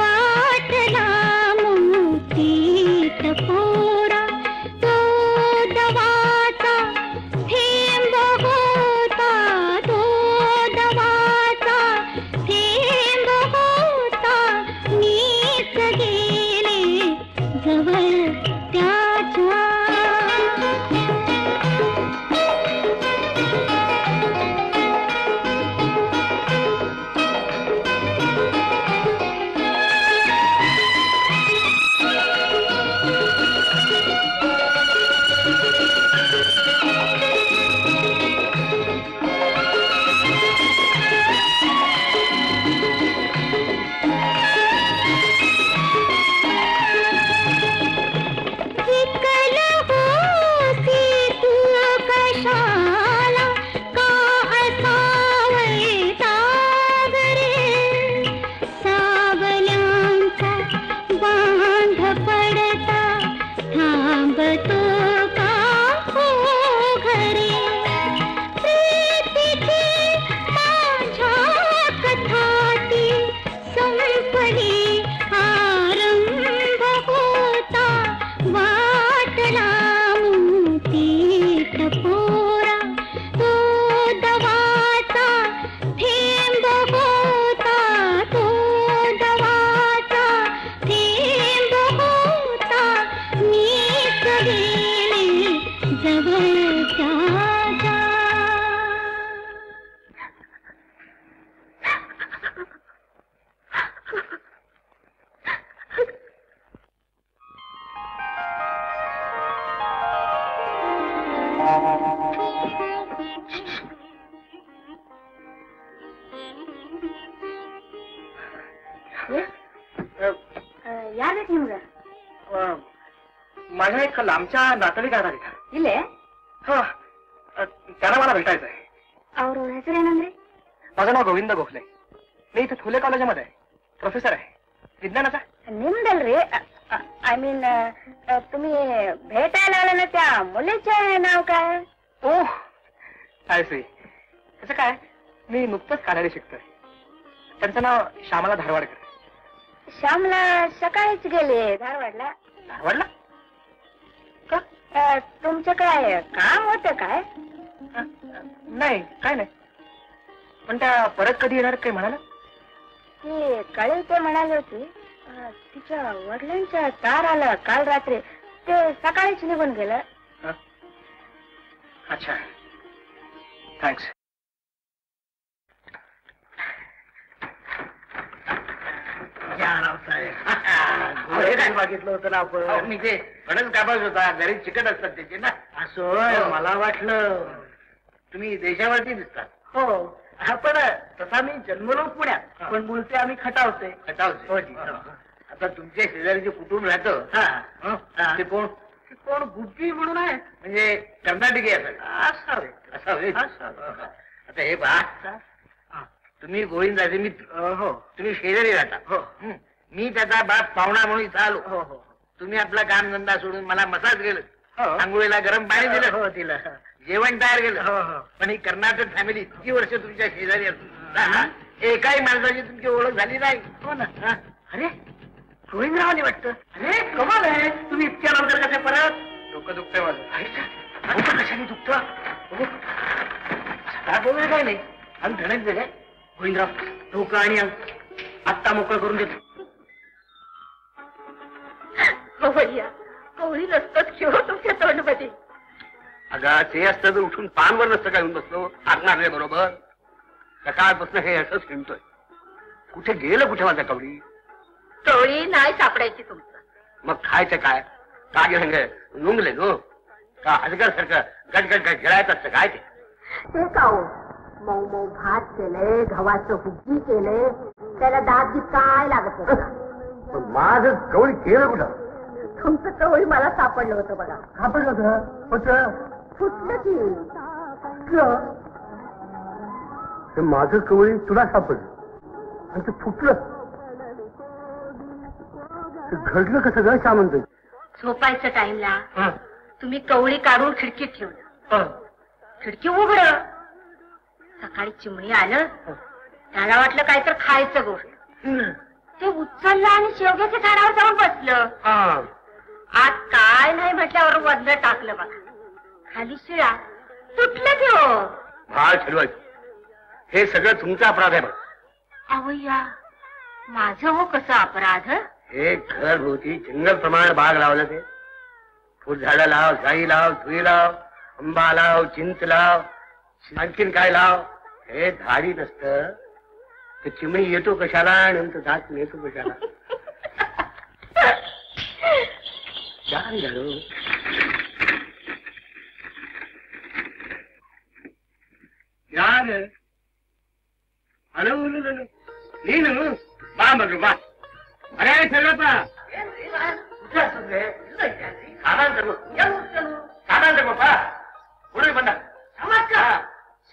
वाटला मोती टपोरा तो दवाचा थेंब होता तो दवाचा थेंब होता मीच गेले जवळ त्याच्या विकल होसी तू कशाला का असावय सागरे सावल्यांचा बांध पडता थांबतो का हो घरे प्रीतीची माझ्या कथाती संपली आरंभ होता वाटला मोती टपोरा तो दवाचा थेंब होता तो दवाचा थेंब होता मीच गेले जवळ त्याच्या ಯಾರು ಬೇಕು ನಿಮ್ಗೆ माझ्या एक लांबच्या नातेवाईक आहेत इथं. ಇಲ್ಲೇ हा त्यांना मला भेटायचं आहे. ಅವ್ರ ಹೆಸರೇನಂದ್ರಿ माझं नाव गोविंद गोखले. मी इथे फुले कॉलेजमध्ये आहे. प्रोफेसर आहे विज्ञानाचा. निम्दल्री आय मीन तुम्ही भेटायला आला ना त्या मुलीचे नाव काय ओह आय सी. त्याचं काय मी नुकतंच काढायला शिकतोय. त्यांचं नाव श्यामला धारवाडकर. श्यामला सकाळीच गेले धारवाडला. धारवाडला का? तुमचं काय काम होतं काय? नाही काय नाही. पण त्या परत कधी येणार काही म्हणाला? ती कळेल ते म्हणाले होते. तिच्या वडिलांच्या तार आला काल रात्री. ते सकाळीच निघून गेलं. अच्छा थँक्स. मागितलं होतं ना आपण. मी ते फणस कापास होता घरी चिकट असतात त्याचे ना. असं मला वाटलं तुम्ही देशावरती दिसता. हो पण तसा मी जन्मलो पुण्यात, पण मूळचे आम्ही खटावचे. खटावचे. हो जी. आता तुमच्या शेजारी जे कुटुंब राहतं हा. ते कोण? कोण गुप्पी म्हणून आहे. म्हणजे कर्नाटकी असावे. असावे. आता हे पहा, तुम्ही गोविंदाचे मित्र. हो तुम्ही शेजारी राहता. हो मी त्याचा बाप पाहुणा म्हणून इथं आलो. हो हो तुम्ही आपला कामधंदा सोडून मला मसाज गेलं, हो. आंघोळीला गरम पाणी दिलं, हो दिलं. जेवण तयार केलं. हो हो पण ही कर्नाटक फॅमिली इतकी वर्ष तुमच्या शेजारी असून एकाही माणसाची तुमची ओळख झाली नाही. हो ना. अरे गोविंदरावने वाटतं. अरे कमाल आहे, तुम्ही इतक्या लवकर कसे परत? डोकं दुखतंय माझं. डोकं कशाने दुखतं? काय बोलले काय नाही. आम्ही धडक दिले गोविंदराव, डोकं आणि आत्ता मोकळं करून देतो. हो भैया, कोळी नसतोच किंवा तुमच्या तोंडमध्ये. अगं ते असतं तर उठून पानवर नसतं काय येऊन बसलो आगणार बरोबर. सकाळपासून हे असंच हिंडतोय. कुठे गेलं कुठे माझा कवडी? टोळी नाही सापडायची तुमचं. मग खायचं काय? कागे हंगे नुंगले नो का अजगर सारखं गटगट गिळायचं असतं काय ते? ते काऊ मऊ मऊ भात केले, गव्हाचं हुग्गी केले, त्याला दात काय लागत होतं. माझं कवडी केलं कुठं? तुमचं कवळी मला सापडलं होतं बघा. सापडलं होतं. फुटलं की. माझं कवळी तुला सापडलं आणि ते फुटलं. घडलं कसं ग सामंत? झोपायच्या टाइमला तुम्ही कवळी काढून खिडकीत ठेवलं. खिडकी उघड. सकाळी चिमणी आलं, त्याला वाटलं काय तर खायचं गोष्ट. ते उचललं आणि शेवग्याच्या झाडावर जाऊन बसलं. आज काय नाही म्हटल्यावर वदलं टाकलं बघा. खाली शिळा तुटलं की हो. भाळ ठरवायचं हे सगळं तुमचा अपराध आहे बघ. अवय्या, माझं हो कसं अपराध? हे घर भोवती जंगल प्रमाण बाग लावलं ते. फुलझाडं लाव, जाई लाव, जुई लाव, आंबा लाव, चिंच लाव, आणखीन काय लाव. हे झाडी नसतं ते. चिमणी येतो कशाला आणि नंतर दात येतो कशाला? काय झालं? ಯಾರು ಹಲೋ ನೀನು ಬಾ ಮಗಳು ಬಾ. ಅರೇ ಸಲ್ಲಪ್ಪ ಸಾಮಾನ್ ತಗೋಪ್ಪ. ಹುಡುಗಿ ಬಂದ.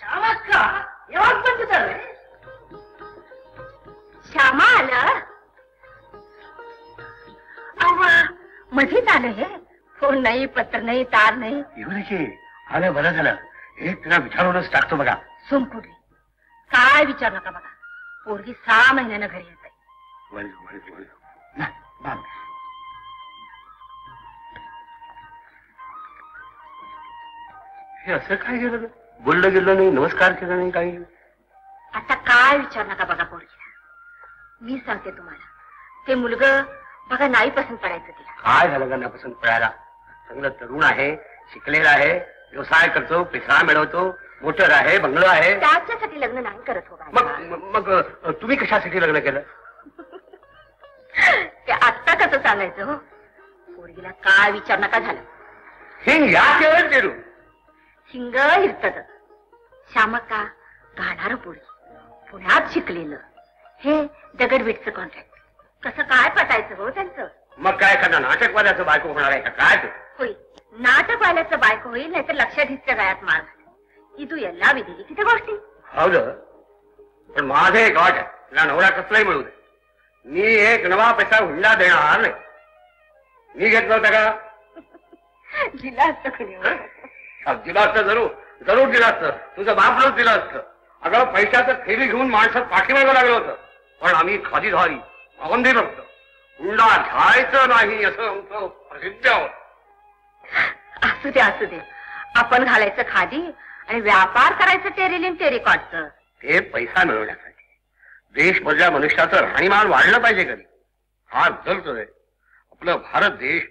ಶಾಮಕ್ಕ ಯಾವಾಗ ಬಂದಿದ್ದಾರೆ? श्यामा आलं? अव्वा, मध्येच आलं हे. फोन नाही, पत्र नाही, तार नाही. एवढी आलं बरं झालं. हे तुला विचारूनच टाकतो बघा. सोमपुरी काय विचार नका बघा. पोरगी 6 महिन्यानं घरी येत आहे. हे असं काय केलं? बोललं गेलं नाही, नमस्कार केला नाही, काही. आता काय विचार नका बघा पोरगीला. मी सांगते तुम्हाला, ते मुलगं बघा नाही पसंत पडायचं तिला. काय झालं का पसंत पडायला? चांगलं तरुण आहे, शिकलेला आहे, व्यवसाय करतो, पैसा मिळवतो, मोटर आहे, बंगलो आहे. त्याच्यासाठी लग्न नाही करत हो. मग तुम्ही कशासाठी लग्न केलं? ते आत्ता कसं सांगायचं हो? पोरगीला काय विचार नका झालं. हिंग या केलं तेरू हिंग हिरतत. श्यामक्का गाणारं पोरगी, पुण्यात शिकलेलं, हे दगडविटचं कॉन्ट्रॅक्ट. कसं काय पटायचं हो त्यांचं? मग काय करणार? नाटकवाल्याचं बायको होणार आहे का काय? ते होईल नाटकवाल्याचं बायको होईल, नाहीतर लक्षात हिच्या गळ्यात मार घाल. इदू यल्ला विधिली किती गोष्टी. हवं पण माझं एक अट आहे, तुला नवरा कसलाही मिळू दे, मी एक नवा पैसा हुंडा देणार नाही. मी घेतला होता का? दिला असतं खरी. दिला असतं, जरूर जरूर दिला असतं. तुझं बापलोच दिलं असतं. अगं पैशाचं थैली घेऊन माणसात पाठीमागं लागलं होतं. पण आम्ही खाली धारी पाबंदी बघतो. हुंडा घ्यायचं नाही असं आमचं प्रसिद्ध आहोत. असू दे असू दे. आपण घालायचं खादी आणि व्यापार करायचं टेरिलिन टेरिकॉटचं. ते पैसा मिळवण्यासाठी. देशमधल्या मनुष्याचं राहणीमान वाढलं पाहिजे. कधी हा जलतोय. आपलं भारत देश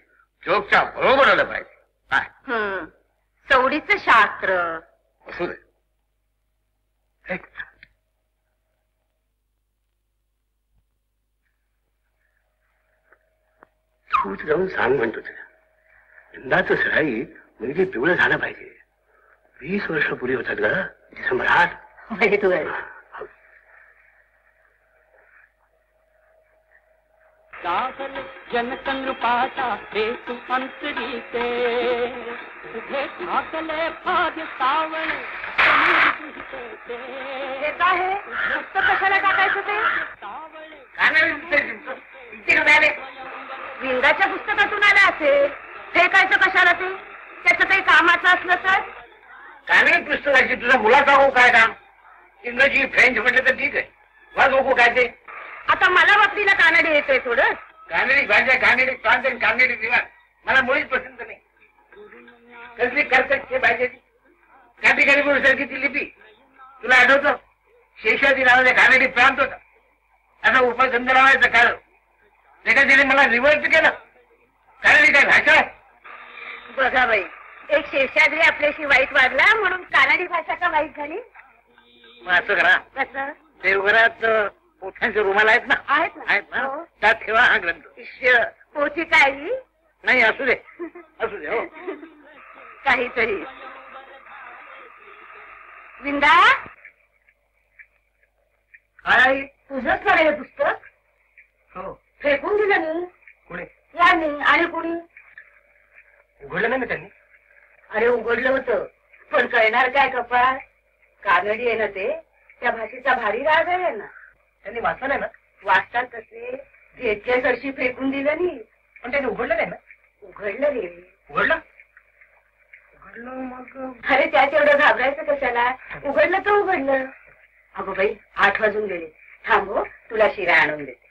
जगच्या बरोबर आलं पाहिजे. काय चवडीचं शास्त्र असू दे. तूच जाऊन सांग म्हणतो तुला. यंदाचं सराई म्हणजे पिवळं झालं पाहिजे. 20 वर्ष पुरी होतात ग सम्राट. म्हणजे तू आहे सावल जनकन पाता हेतु अंतरीते तुझे भागले भाग्य सावळ हे काय आहे नुसतं कशाला टाकायचं ते विंदाच्या पुस्तकातून आलं असेल फेकायचं कशाला ते त्याचं काही कामाचं असलं तर कानडी पुस्तकाची तुझा मुलाचा हो काय काम इंग्रजी फ्रेंच म्हटलं तर ठीक आहे वाज हो काय ते आता मला बाबतीला कानडी येतोय थोडं कानडी भाषा कानडी प्रांत आणि कानडी दिवाण मला मुळीच पसंत नाही. कसली कर्कट ते पाहिजे काठी गरीबसारखी ती लिपी तुला आठवतं शेषादी नावाचा कानडी प्रांत होता असा उपसंध लावायचा काळ त्याच्या तिने मला रिव्हर्ट केलं कानडी काय भाषा बघा बाई एक शेषाद्री आपल्याशी वाईट वागला म्हणून कानडी भाषा का वाईट झाली मग असं करा कसं देवघरात पोथ्यांचे रुमाल आहेत ना आहेत ना? आहेत ना हो. त्यात ठेवा हा ग्रंथ पोथी काय ही? नाही असू दे हो काहीतरी विंदा काय तुझंच खरं हे पुस्तक हो. फेकून दिलं मी कोणी यांनी आणि कुणी उघडलं नाही ना त्यांनी. अरे उघडलं होतं पण कळणार काय कपाळ कानडी आहे ना ते त्या भाषेचा भारी राग आहे ना त्यांनी वाचलं नाही ना. वाचतात तसे घेतल्या सरशी फेकून दिलं नाही पण त्यांनी उघडलं नाही ना. उघडलं रे उघडलं उघडलं मग अरे त्यात एवढं घाबरायचं कशाला उघडलं तर उघडलं अगो बाई 8 वाजून गेले थांबो तुला शिरा आणून देते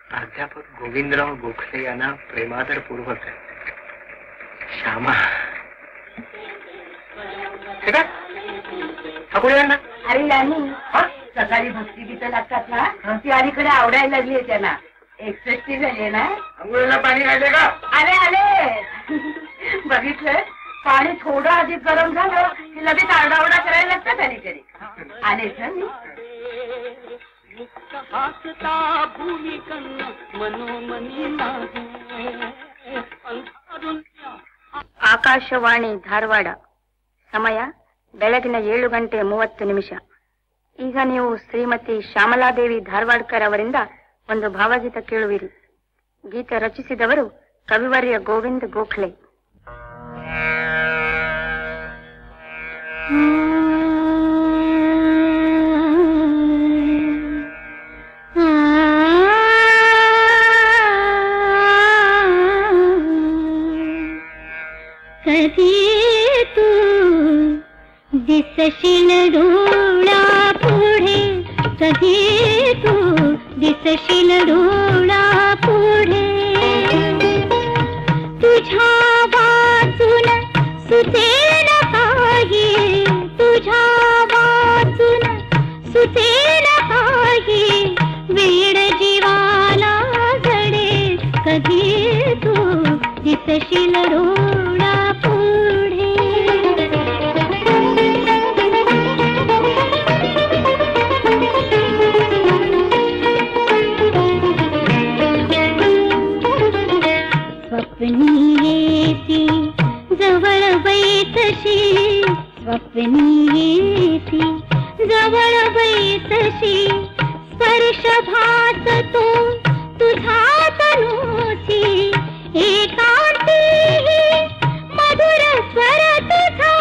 प्राध्यापक गोविंदराव गोखले यांना प्रेमादर पूर्वक श्यामा ठाकूर यांना अरे यांनी सकाळी भक्तिगीतं लागतात ना ती अलीकडे आवडायला लागली आहे त्यांना एक्सएसटी झाली आहे ना अंघोळीला पाणी घालते का आले आले बघितलं पाणी थोडं अधिक गरम झालं की लगेच आरडाओरडा करायला लागतात अलीकडे आले मुक्त हासता भूमिकन मनोमनी नाही अंतरुण्य ಆಕಾಶವಾಣಿ ಧಾರವಾಡ ಸಮಯ ಬೆಳಗಿನ 7:30 ಈಗ ನೀವು ಶ್ರೀಮತಿ ಶ್ಯಾಮಲಾದೇವಿ ಧಾರವಾಡ್ಕರ್ ಅವರಿಂದ ಒಂದು ಭಾವಗೀತ ಕೇಳುವಿರಿ. ಗೀತೆ ರಚಿಸಿದವರು ಕವಿವರ್ಯ ಗೋವಿಂದ ಗೋಖಲೆ. कधी तू दिसशील डोळा पुढे कधी तू दिसशील डोळा पुढे तुझ्या वाचून सुचेल काही तुझ्या वाचून सुचेल काही वेळ जीवाला जडे कधी तू दिसशील डोळा पुढे स्वप्नी येती जवळ बैसशी स्वप्नी येती जवळ बैसशी स्पर्श भासतो तुझा तनूची एकांती मधुर स्वर तुझा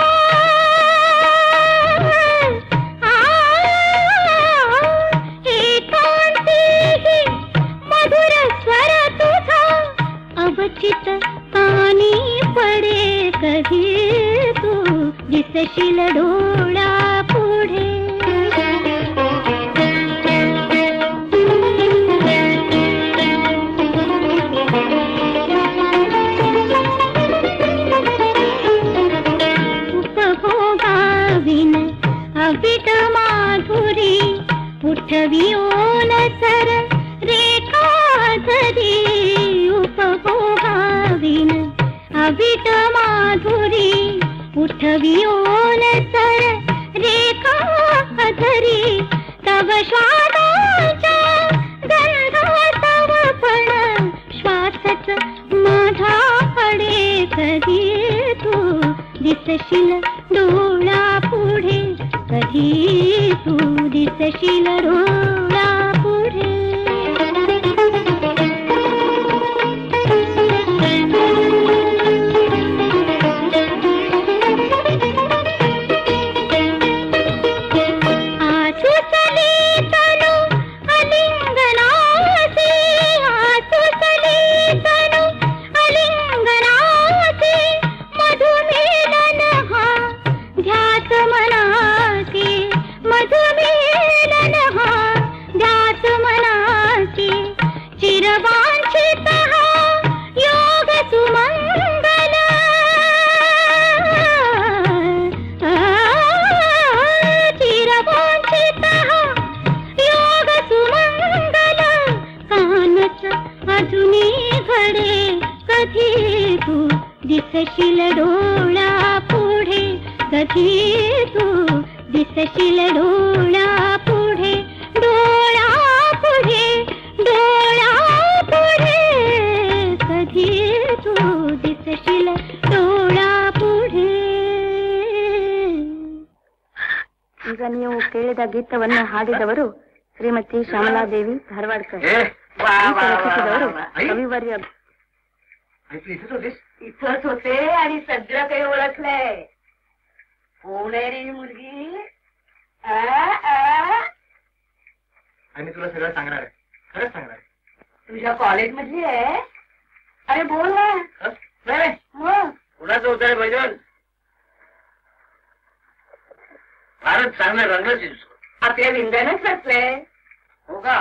एकांती मधुर स्वर तुझा अवचित कानी पडे कधी तू दिसशील डोळा पुढे उपभोगाविन अविट माधुरी उठवी ओल सर रेखा धरी उपभोगाविन अविट माधुरी उठवी ओल सर रेखा धरी तव श्वासाच्या गंधा तव कधी तू दिसशील डोळा पुढे, कधी तू दिसशील डोळा पुढे. दिसशील डोळा पुढे, कधी तू दिसशील डोळा पुढे, डोळा पुढे, डोळा पुढे, कधी तू दिसशील डोळा पुढे. ಈಗ ನೀವು ಕೇಳಿದ ಗೀತವನ್ನು ಹಾಡಿದವರು ಶ್ರೀಮತಿ ಶ್ಯಾಮಲಾದೇವಿ ಧಾರವಾಡಕರ್. ರಚಿಸಿದವರು ಕವಿವರ್ಯ. इथंच होते आणि सगळं काही ओळखलंय. कोण आहे रे ही मुलगी? आणि तुला सगळं सांगणार आहे, खरंच सांगणार आहे. तुझ्या कॉलेज मधली आहे? अरे बोल ना. नाही कुणाचं होत आहे भजन? फारच चांगलं रंगच दिसतो. आपल्या विंध्यानंच बसलंय. हो का?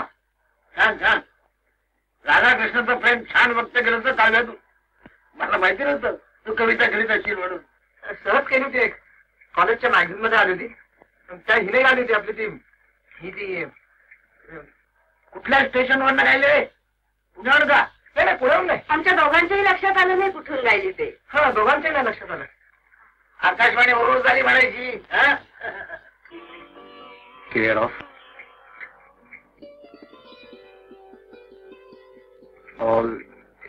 छान छान. राधाकृष्णाचं प्रेम छान व्यक्त केलं तर काव्यातून. मला माहिती नव्हतं तू कविता करीत असशील म्हणून. सहज केली होती, एक कॉलेजच्या मॅगझिन मध्ये आली होती. त्या हिने आली होती आपली ती ही ती कुठल्या स्टेशनवर राहिले? पुण्यावर का? नाही पुण्याहून नाही. आमच्या दोघांच्याही लक्षात आलं नाही कुठून गायली ते. हा दोघांच्या नाही लक्षात आलं. आकाशवाणी ओरड झाली म्हणायची. Clear of All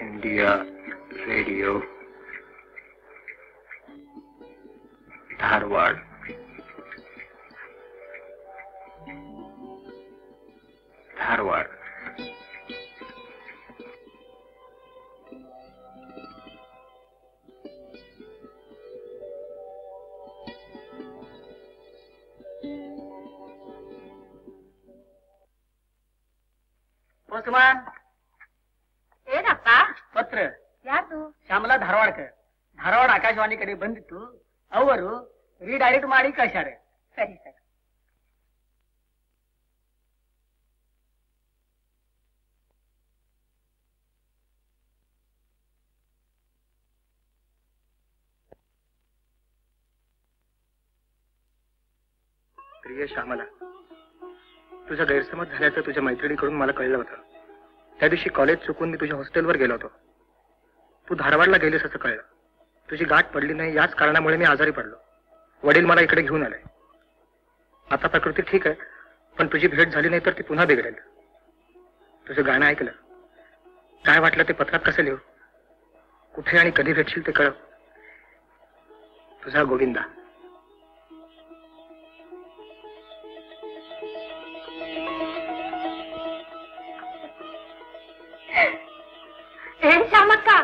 India radio Dharwad. Dharwad. Postman. ए दप्पा ಪತ್ರ ಯಾರು? ಶ್ಯಾಮಲಾ ಧಾರವಾಡಕರ್, ಧಾರವಾಡ ಆಕಾಶವಾಣಿ ಕಡೆ ಬಂದಿತ್ತು. ಅವರು ರೀಡೈರೆಕ್ಟ್ ಮಾಡಿ ಕಳ್ಸ್ಯಾರ. ಸರಿ ಸರಿ. प्रिय श्यामला, तुझा गैरसमज झाल्याचं तुझ्या मैत्रिणीकडून मला कळलं होतं. त्या दिवशी कॉलेज चुकून मी तुझ्या हॉस्टेलवर गेलो होतो. तू धारवाडला गेलीस असं कळलं. तुझी गाठ पडली नाही याच कारणामुळे मी आजारी पडलो. वडील मला इकडे घेऊन आले. आता प्रकृती ठीक आहे, पण तुझी भेट झाली नाही तर ती पुन्हा बिघडेल. तुझं गाणं ऐकलं, काय वाटलं ते पत्रात कसं लिहू, कुठे आणि कधी भेटशील ते कळव. तुझा गोविंदा. श्यामक्का.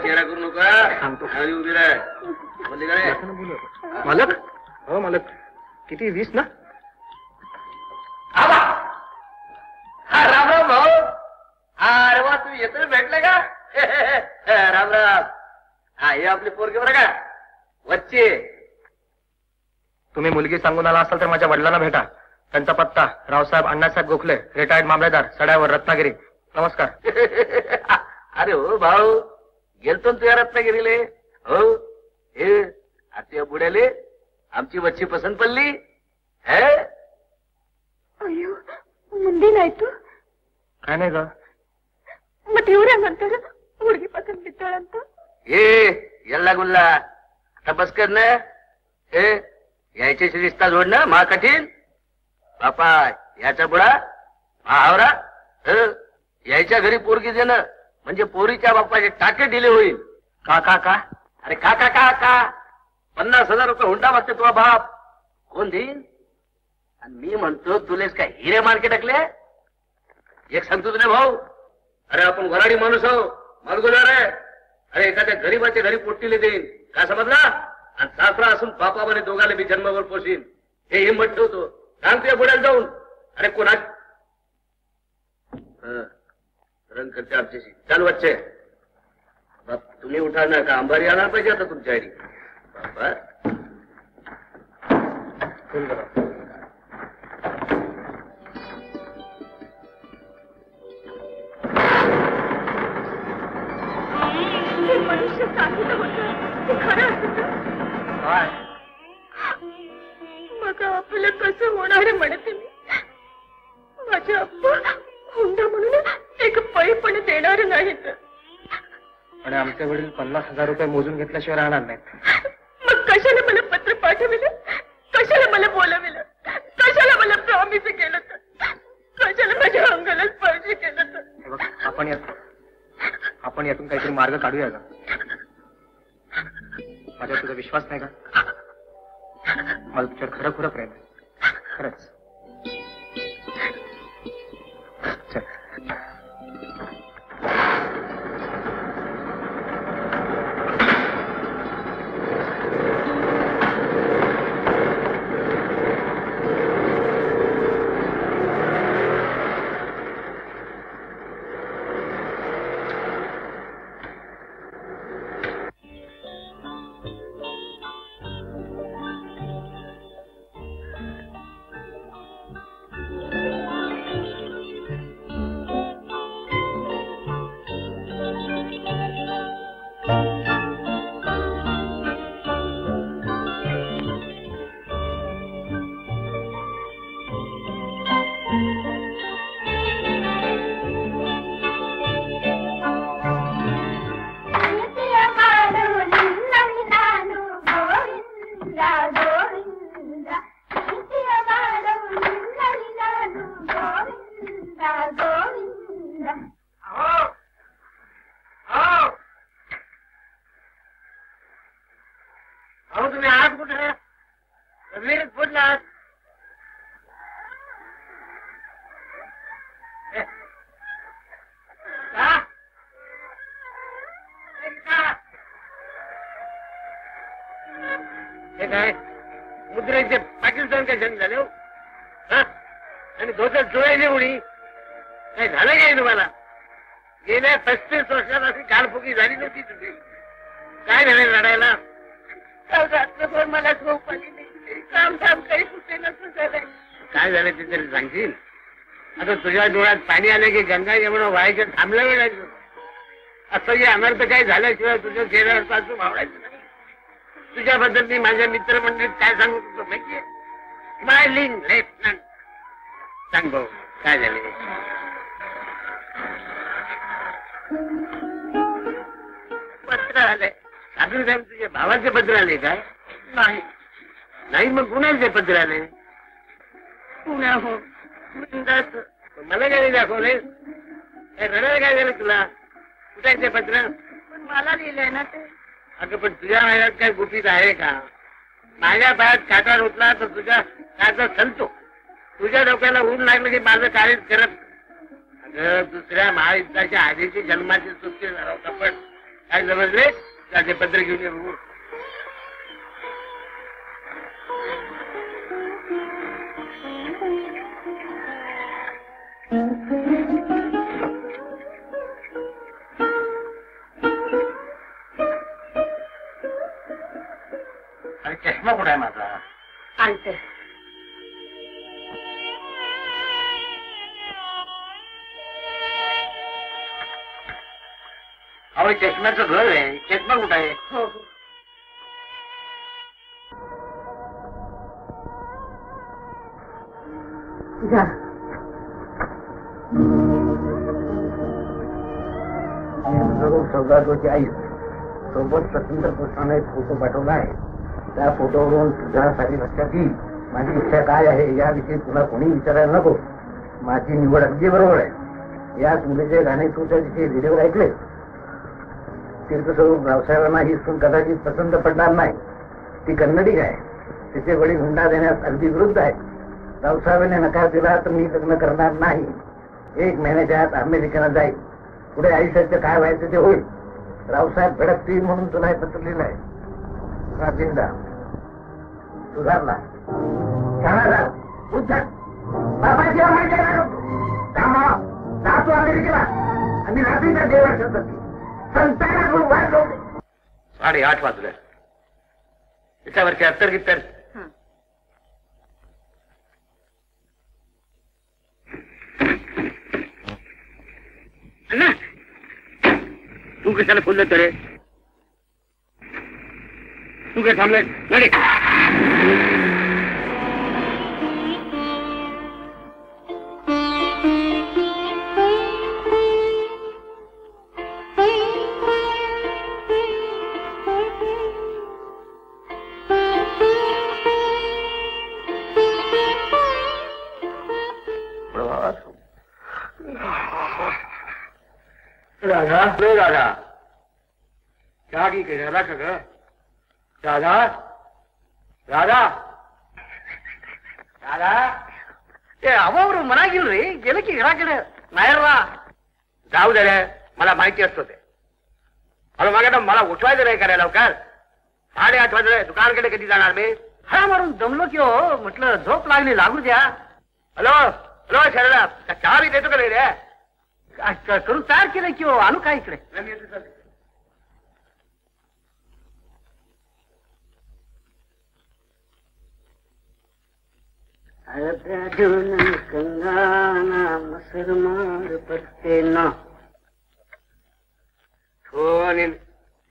चेहरा करू नका. सांगतो. उभी राह. बोलली का रे? मालक. हो मालक. किती 20 ना? आबा राम राम. हा हे आपली पोरगी बरं का वच्ची. तुम्ही मुलगी सांगून आला असाल तर माझ्या वडिलांना भेटा. त्यांचा पत्ता रावसाहेब अण्णासाहेब गोखले, रिटायर्ड मामलेदार, सड्यावर, रत्नागिरी. नमस्कार. अरे हो भाऊ, गेलतो ना तुझ्या रत्नागिरीले. हो हे आता बुड्याले आमची वच्ची पसंत पडली. अयो मुंडी नाही तू. काय नाही ग. मग तेवढ्या नंतर मुलगी पसंत बिचारांत हे यल्ला गुल्ला आता बस कर ना. हे यायच्याशी रिश्ता जोडणं मा कठीण. बापा याचा बुडा महावरा. यायच्या घरी पोरगी देणं म्हणजे पोरीच्या बापाचे टाके दिले होईल. का का का. अरे का का का का 50,000 रुपये हुंडा मागते तुझा बाप. कोण देईन. आणि मी म्हणतो तुलेच काय हिरे मार्के टाकले. एक सांगतो तुला भाऊ, अरे आपण वराडी माणूस आहो, मालगुजार आहे. अरे एखाद्या गरीबाच्या घरी पोट्टीले देईन का समजला. आणि सासरा असून बापामध्ये दोघाले बी जन्मावर पोशीन हे हिंमत ठेवतो. सांग तुझ्या बुड्याला जाऊन. अरे कोणा रंग करते आमच्याशी. चाल वच्चे बाप तुम्ही उठा ना का अंबारी आला पाहिजे आता तुमच्या आईडी. बाबा मनुष्य सांगितलं होतं ते खरं असत. मग आपलं कसं होणार म्हणते मी. माझ्या अप्पा हुंडा म्हणून एक पै पण देणार नाहीत. आणि आमचे वडील 50,000 रुपये मोजून घेतल्याशिवाय राहणार नाहीत. मग कशाला मला पत्र पाठविलं. कशाला मला बोलविलं. कशाला मला प्रॉमिस केलं. कशाला माझ्या अंगाला स्पर्श केलं. आपण यातून काहीतरी मार्ग काढूया का. माझ्यावर तुझा विश्वास नाही का. मला तुझ्यावर खरं खरं प्रेम आहे. खरंच. चल. मुद्रेचे पाकिस्तान काय जंग झाले हो. आणि धोतर चोळायची उडी काय झालं काय तुम्हाला. गेल्या 35 वर्षात अशी गालफुगी झाली नव्हती तुझी. काय झालं लढायला. रात्रभर मला झोप आली नाही. काम धाम काही कुठे नसं झालंय. काय झालं ते तरी सांगशील. आता तुझ्या डोळ्यात पाणी आलं की गंगा यमुना व्हायचं थांबलं वेळायचं. असं जे अनर्थ काही झाल्याशिवाय तुझ्या चेहऱ्यावर पासून भावडायचं नाही. तुझ्याबद्दल मी माझ्या मित्रमंडळीत काय सांगू तुझं माहितीये. Smiling lieutenant. सांग भाऊ काय झाले. पत्र आलंय. ठाकरे साहेब तुझ्या भावाचे पत्र आले काय. नाही. नाही मग कुणाचे पत्र आले. पुण्याहून. मला काय दाखवले. रडायला काय झालं तुला. कुठायचे पत्र. पण मला लिहिलंय ना ते. अगं पण तुझ्या माझ्यात काय गुपित आहे का. माझ्या पायात काटा रुतला तर तुझ्या काटा चलतो. तुझ्या डोक्याला ऊन लागलं की माझं काहीच करत. अगं दुसऱ्या महायुद्धाच्या आधीची जन्माची सुट्टी झाला होता. पण काय समजले त्याचे पत्र घेऊन ये. चष्मा कुठे आहे माझा? आणते. अहो चष्म्याचं घर आहे, चष्मा कुठे आहे? हो हो. सौदागरची आई सोबत स्वतंत्र पुरुषाने एक फोटो पाठवला आहे. त्या फोटोवरून तुझ्यासाठी लक्षात येईल माझी इच्छा काय आहे याविषयी तुला कोणी विचारायला नको. माझी निवड अगदी बरोबर आहे. याच मुलीचे गाणे तू त्या दिवशी व्हिडिओ ऐकले. तीर्थस्वरूप रावसाहेबांना ही सून कदाचित पसंत पडणार नाही. ती कन्नडिक आहे. तिचे वडील हुंडा देण्यास अगदी विरुद्ध आहे. रावसाहेबांनी नकार दिला तर मी लग्न करणार नाही. 1 महिन्याच्या आत अमेरिकेला जाईल. पुढे आयुष्याचं काय व्हायचं ते होईल. रावसाहेब भडकतील म्हणून तुला हे पत्र लिहिलं आहे. राजेंद्र सुधारला जातो अमेरिकेला आणि रात्रीच्या देवा शब्द संतांना वाट लावते. 8:30 वाजले. त्याच्यावरची अत्तर गित्तर अण्णा तू कशाला फुललं तर रे? तू काय थांबलाय? गाडी राधा राधा चहा की काय राधा का ग? राधा राधा राधा ते अवावर मना गेल रे. गेलं की घराकडे नाही रा. जाऊ दे रे, मला माहिती असतो ते. अरे मागे मला उठवायचं नाही करायला लवकर. 8:30 वाजले. दुकानकडे कधी जाणार मी? हा मारून दमलो की हो. म्हटलं झोप लागली, लागू द्या. हॅलो हॅलो शरदा चहा बी देतो का नाही रे? करून तयार केलं की हो. आणू काय इकडे?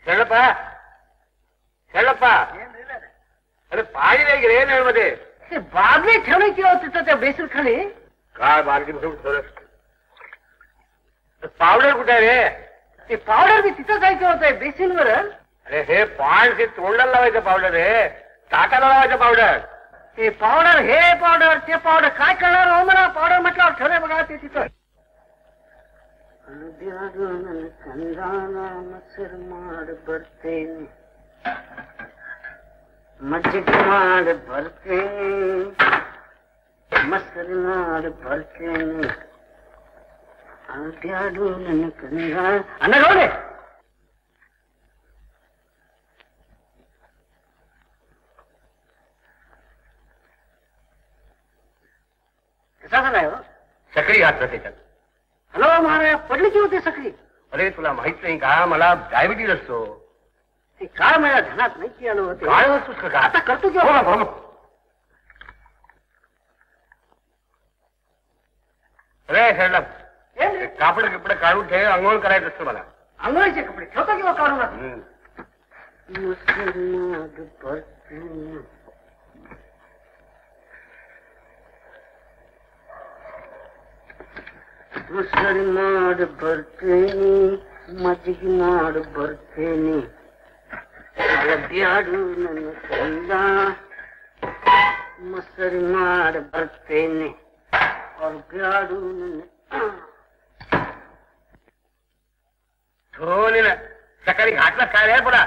ಶರಣಪ್ಪ ಶರಣಪ್ಪ अरे पाणी नाही गेले नळमध्ये. ते बादली ठेवली की हो तिथं त्या बेसन खाली. काय बादली ठेवलं? पावडर कुठे रे? ते पावडर बी तिथंच आहे की होत बेसिनवर. अरे हे पान ते तोंडाला लावायचं पावडर आहे, टाकायला लावायचं पावडर. ते पावडर हे पावडर ते पावडर काय करणार हो? मला पावडर म्हटल्यावर ठेवलंय बघा ते तिथं. मज्जिगे माड बರ್ತೇನೆ ಮಸರು ಮಾಡ್ ಬರ್ತೇನೆ ಆಡ್ಯಾಡು ನನ್ನ ಕಂದ. ಅಣ್ಣ ನೋಡಿ कसा झालाय हो? सकरी घातलं त्याच्यात. हॅलो महाराज पडली की होती सकरी? अरे तुला माहित नाही का मला डायबिटीज असतो. ते काय माझ्या ध्यानात नाही की आलं होतं. काय वस्तूस का आता करतो की हो. अरे शरला कापड कपडे काढून ठेव. अंघोळ करायचं असतं मला. अंघोळीचे कपडे ठेवतो किंवा काढून? ಮುಸರಿ ಮಾಡಿ ಬರ್ತೇನೆ ಮಜ್ಜಿಗೆ ಮಾಡಿ ಬರ್ತೇನೆ ಬ್ಯಾಡು ನನ್ನ ಕಂದ ಮುಸರಿ ಮಾಡಿ ಬರ್ತೇನೆ ಅವ್ರು ಬ್ಯಾಡು ನನ್ನ धोनीला सकाळी घातला काय रे पुरा?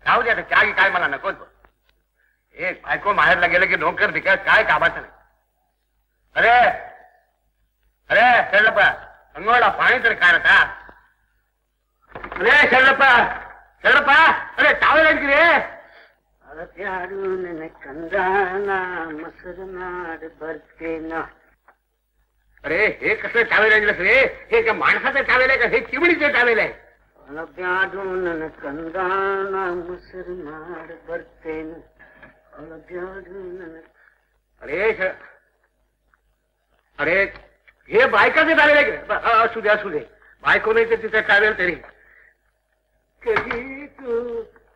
जाऊ दे आता चहा काय मला नकोच. एक बायको माहेरला गेलं की नोकर भिकार काय कामाचं नाही. अरे अरे शरणप्पा अंगोळा पाणी तर काय आता? अरे शरणप्पा शरणप्पा अरे टावेल की रे? अरे त्याडू ನನ್ನ ಕಂದಾನ ಮೊಸರು ಮಾಡಿ ಬರ್ತೇನ. अरे हे कसं टावेल आणलंस रे? हे का माणसाचं टावेल आहे का हे चिमणीचं टावेल आहे? ಬ್ಯಾಡೂನ ಕಂದಾನ ಮುಸುರು ಮಾಡಿ ಬರ್ತೇನೆ अरे अरे हे बायकाचे झाले असू दे असू दे. बायको नाही तर तिचं ट्रॅव्हल तरी. कधी तू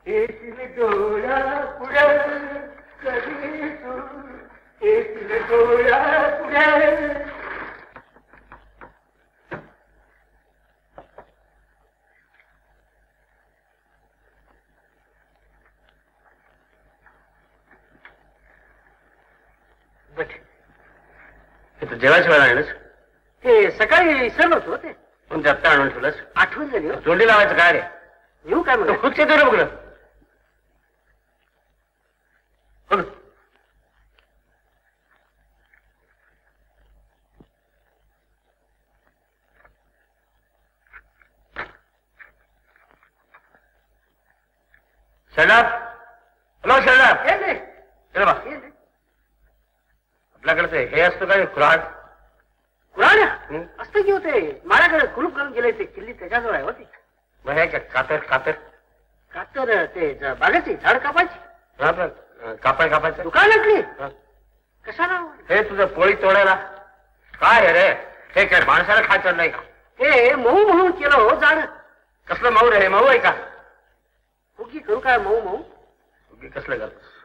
येशील डोळा पुढे, कधी तू येशील डोळा पुढे. जेवायच्या वेळा आणलंस ते सकाळी विसरलो होतो ते. कोणत्या आत्ता आणून ठेवलंस? आठवण झाली हो. तोंडी लावायचं काय रे? येऊ काय म्हणतो? खुद येतो रे बघलं. शरणाप, हॅलो शरणाप. बा आपल्याकडे हे असतं काय खुराड? कुराड असतं की होते. माझ्याकडे कुलूप करून गेले ते किल्ली त्याच्याजवळ आहे होती. मग हे काय कातर कातर कातर ते बागाची झाड कापायची. कापायचं दुकानातली कशाला? हे तुझं पोळी तोडायला काय आहे रे? हे काय माणसाला खायचं नाही का? हे मऊ म्हणून केलं हो झाड. कसलं मऊ रे? हे मऊ आहे का? हुकी करू काय मऊ मऊ? हुकी कसलं करतोस?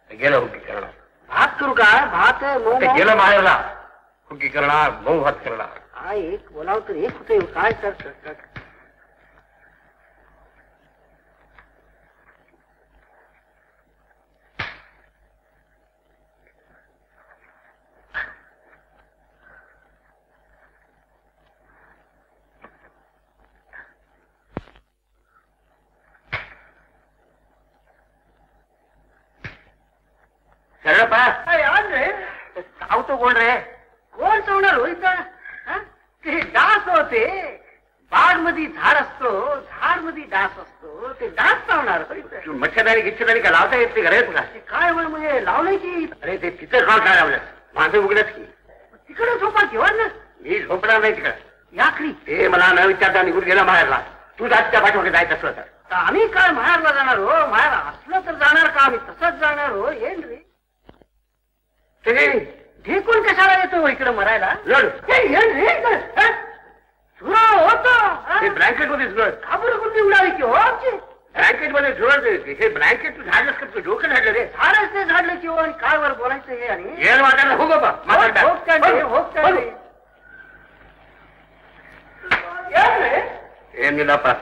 गेलं हुकी करणार. भात करू काय? भात मऊ ते गेलं माहेरला. हुकी करणार, मऊ भात करणार. हा एक बोलावं तर एक होते. काय कर तो कोण रे? कोण चावणार हो इथं? ते डास होते. बाग मध्ये झाड असतो, झाड मध्ये डास असतो. ते डास चावणार मच्छरदारी गिच्छदारी का लावता येत नाही घरात का? काय म्हण म्हणजे लावलंय की? अरे ते तिथं काम काय लावलं? माझं उघडच की. तिकडे झोपा घेऊन ना. मी झोपणार नाही तिकडे. याकरी ते मला न विचारता निघून गेला माहेरला. तू जात त्या पाठीमागे जायचं असलं तर. आम्ही काय माहेरला जाणार हो? माहेर असलं तर जाणार का? आम्ही तसंच जाणार हो. येईल रे. ते ढेकून कशाला येतो इकडे मरायला? लढ होतो ब्लँकेट मध्ये झुरळ. खाबर कुठे उडाली की हो आमची? ब्लँकेट मध्ये झुरळ. हे ब्लँकेट तू झाडलंस का? तुझं डोकं झाडलं रे. झाडच ते झाडलं की हो. आणि काय वर बोलायचं हे? आणि येल वाटायला हो बाबा. हे निलापा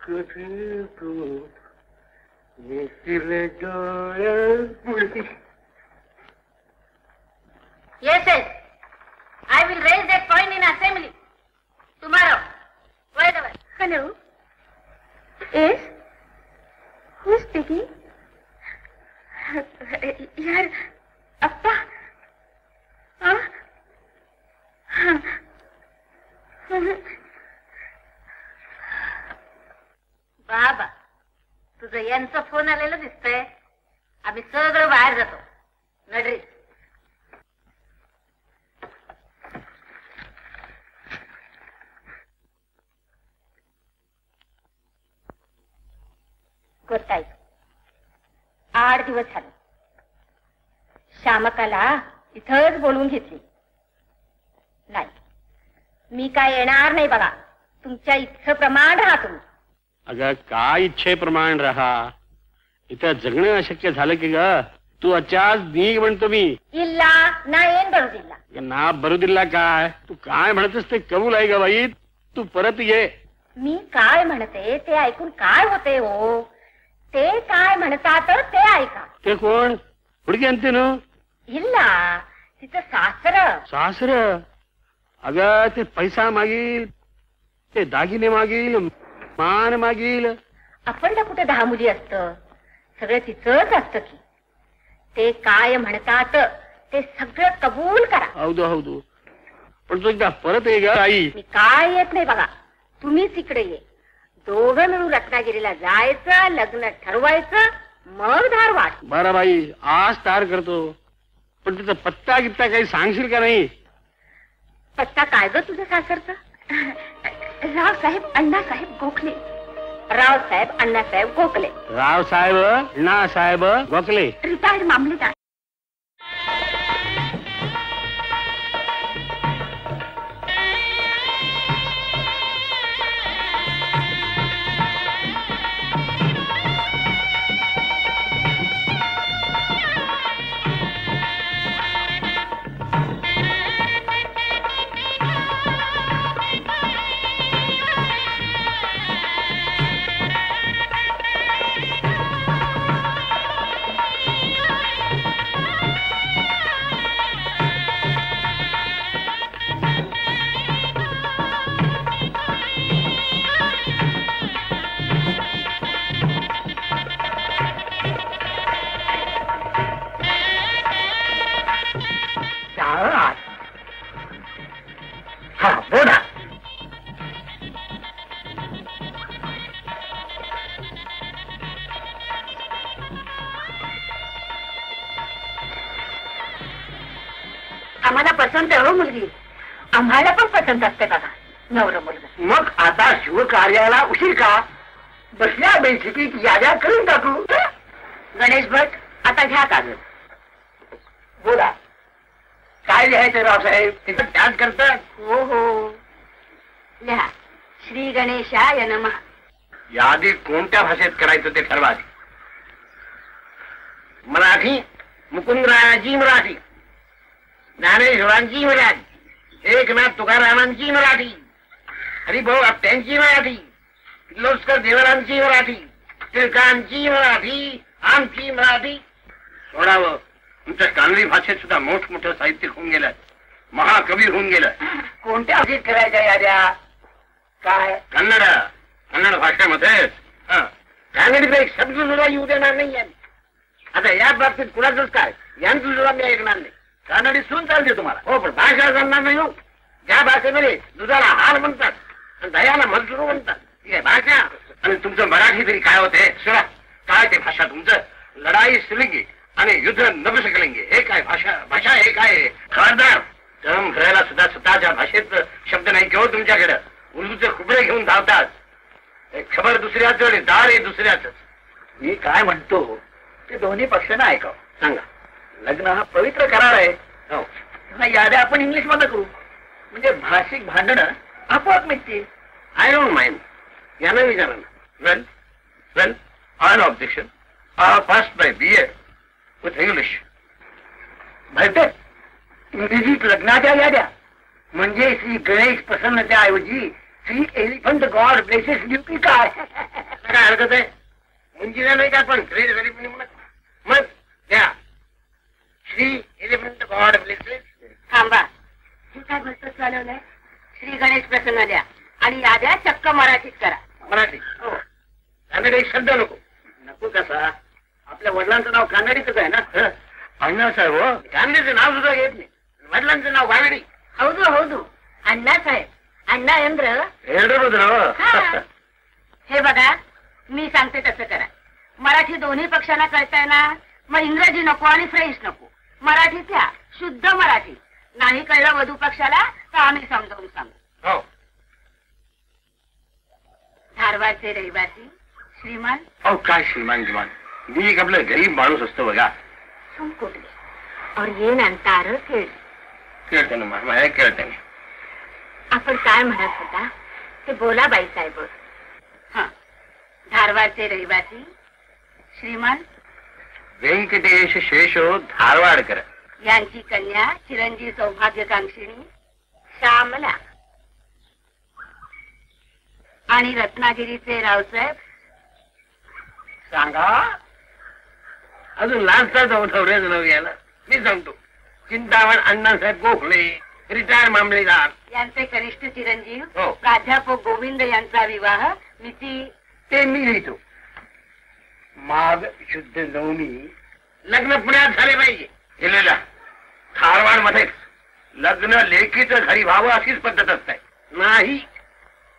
कधी तू येशील डोळ्या पुढे. Yes, yes. I will raise that point in assembly tomorrow. Right away. Hello. Yes. Who is speaking? Yaar, Appa. Huh? बाबा, तुझं यांचं फोन आलेलं दिसतंय. आम्ही सगळं बाहेर जातो. नडरी ಗೊತ್ತಾಯ್ತು. 8 दिवस झाले. श्यामकाला इथंच बोलवून घेतली. नाही, मी काय येणार नाही बघा. तुमच्या इच्छेप्रमाण राहा तुम्ही. अगं काय इच्छेप्रमाण राहा. इथं जगणं अशक्य झालं की ग. तू अचाच निघ म्हणतो मी. ಇಲ್ಲ ನಾ ಏನ್ ಬರುದಿಲ್ಲ. ना बरुदिल्ला काय? तू काय म्हणतेस ते कबूल आहे ग बाई. तू परत ये. मी काय म्हणते ते ऐकून काय होते हो? ते काय म्हणतात ते ऐका. ते कोण? हुडकी आणते ना? ಇಲ್ಲ तिचं सासर. सासर? अगं ते पैसा मागील, ते दागिने मागील, मान मागील. आपण कुठे 10 मुली असत. सगळं तिचंच असतं की. ते काय म्हणतात ते सगळं कबूल करा. हौदू हौदू. पण तू एकदा परत ये ग आई. मी काय येत नाही बघा. तुम्हीच इकडे ये. दोघं मिळून रत्नागिरीला जायचं, लग्न ठरवायचं मग धारवाड. बरं बाई, आज तयार करतो, पण तिचा पत्ता गित्ता काही सांगशील का नाही? पत्ता काय ग तुझं सासरचा? रावसाहेब अण्णासाहेब गोखले. रावसाहेब अण्णासाहेब गोखले. रावसाहेब अण्णासाहेब गोखले, रिटायर्ड मामलेदार. हा बोला. आम्हाला पसंत आहे हो मुलगी. आम्हाला पण पसंत असते बघा नवरा मुलगा. मग आता शिवकार्याला उशीर का? बसल्या बैठकीत याद्या करून टाकू. गणेश भट आता घ्या कागद. बोला, काय लिहायचं रावसाहेब? तिथं त्याग करतात. हो हो लिहा. श्री गणेशाय नमः. यादी कोणत्या भाषेत करायचं ते ठरवा. मराठी मुकुंदरायाची मराठी, ज्ञानेश्वरांची मराठी, एकनाथ तुकारामांची मराठी, हरिभाऊ आपट्यांची मराठी, किर्लोस्कर देवरांची मराठी, टिळकांची मराठी, आमची मराठी. सोडावं, तुमच्या कानडी भाषेत सुद्धा मोठमोठं साहित्यिक होऊन गेलं, महाकवी होऊन गेलं. कोणत्या भाषेत करायच्या याद्या? काय कन्नड, कन्नड भाषेमध्ये कानडीचा एक शब्द सुद्धा येऊ देणार नाही आम्ही. आता या बाबतीत कुणाचंच काय, यांचं सुद्धा मी ऐकणार नाही. कानडी सून चालते तुम्हाला? हो, पण भाषा जमणार नाही हो. ज्या भाषेमध्ये दुधाला हार म्हणतात आणि दह्याला मजरू म्हणतात, ती आहे भाषा. आणि तुमचं मराठी तरी काय होते? सुरा काय ते भाषा तुमचं? लढाई सुलिंगी आणि युद्ध नपुसकलिंगी, हे काय भाषा? भाषा हे काय? खबरदार, जन्म घरायला सुद्धा स्वतःच्या भाषेत शब्द नाही घेऊ तुमच्याकडे. उर्दूचे खुबरे घेऊन धावतात. खबर दुसऱ्याच आणि दार हे दुसऱ्याच. मी काय म्हणतो ते दोन्ही पक्षांना ऐकावं. सांगा. लग्न हा पवित्र करार आहे. हो, तेव्हा याद्या आपण इंग्लिश मध्ये करू, म्हणजे भाषिक भांडणं आपोआप मिळतील. I don't mind. यांना विचारा ना. Well well, I no objection. First by BA with English. भरते इंग्रजीत लग्नाच्या याद्या म्हणजे श्री गणेश प्रसन्नतेऐवजी Shri elephant god blesses duty काय? काय हरकत आहे? मुंजीला नाही का पण ग्रेट गरीब मग द्या. Shri elephant god blesses. थांबा, हे काय भलतं चालवलंय? श्री गणेश प्रसन्न द्या आणि याद्या चक्क मराठीत करा. मराठी. हो, कानडी एक शब्द नको. नको कसा? आपल्या वडिलांचं नाव कानडीच आहे ना. अण्णासाहेब हो, कानडीचं नाव सुद्धा घेत नाही. वडिलांचं नाव कानडी. हौदू हौदू. अण्णासाहेब, अण्णा यंद्र. हो. हे बघा, मी सांगते तसं करा. मराठी दोन्ही पक्षांना कळतंय ना, मग इंग्रजी नको आणि फ्रेंच नको. मराठीत घ्या, शुद्ध मराठी. नाही कळलं वधू पक्षाला तर आम्ही समजावून सांगू. हो. धारवाडचे रहिवासी श्रीमान अहो काय श्रीमान गिमान, मी एक आपलं गरीब माणूस असतो बघा. संकोटले और ये नंतर खेळ. कळतं ना मला, कळतं ना. आपण काय म्हणत होता ते बोला बाई साहेब. हा, धारवाडचे रहिवासी श्रीमान व्यंकटेश शेषो धारवाडकर यांची कन्या चिरंजीव सौभाग्यकांक्षिणी श्यामला आणि रत्नागिरीचे रावसाहेब. सांगा. अजून लास्टचा चौथवरेच नाव घ्यायला मी सांगतो. चिंतामण अण्णासाहेब गोखले, रिटायर मामलेदार. यांचे कनिष्ठ चिरंजीव हो. प्राध्यापक गोविंद यांचा विवाह मिती. ते मी लिहितो. माघ शुद्ध नवमी. लग्न पुण्यात झाले पाहिजे. दिलेला धारवाड मध्ये लग्न लेखीचं घरी व्हावं अशीच पद्धत असते. नाही,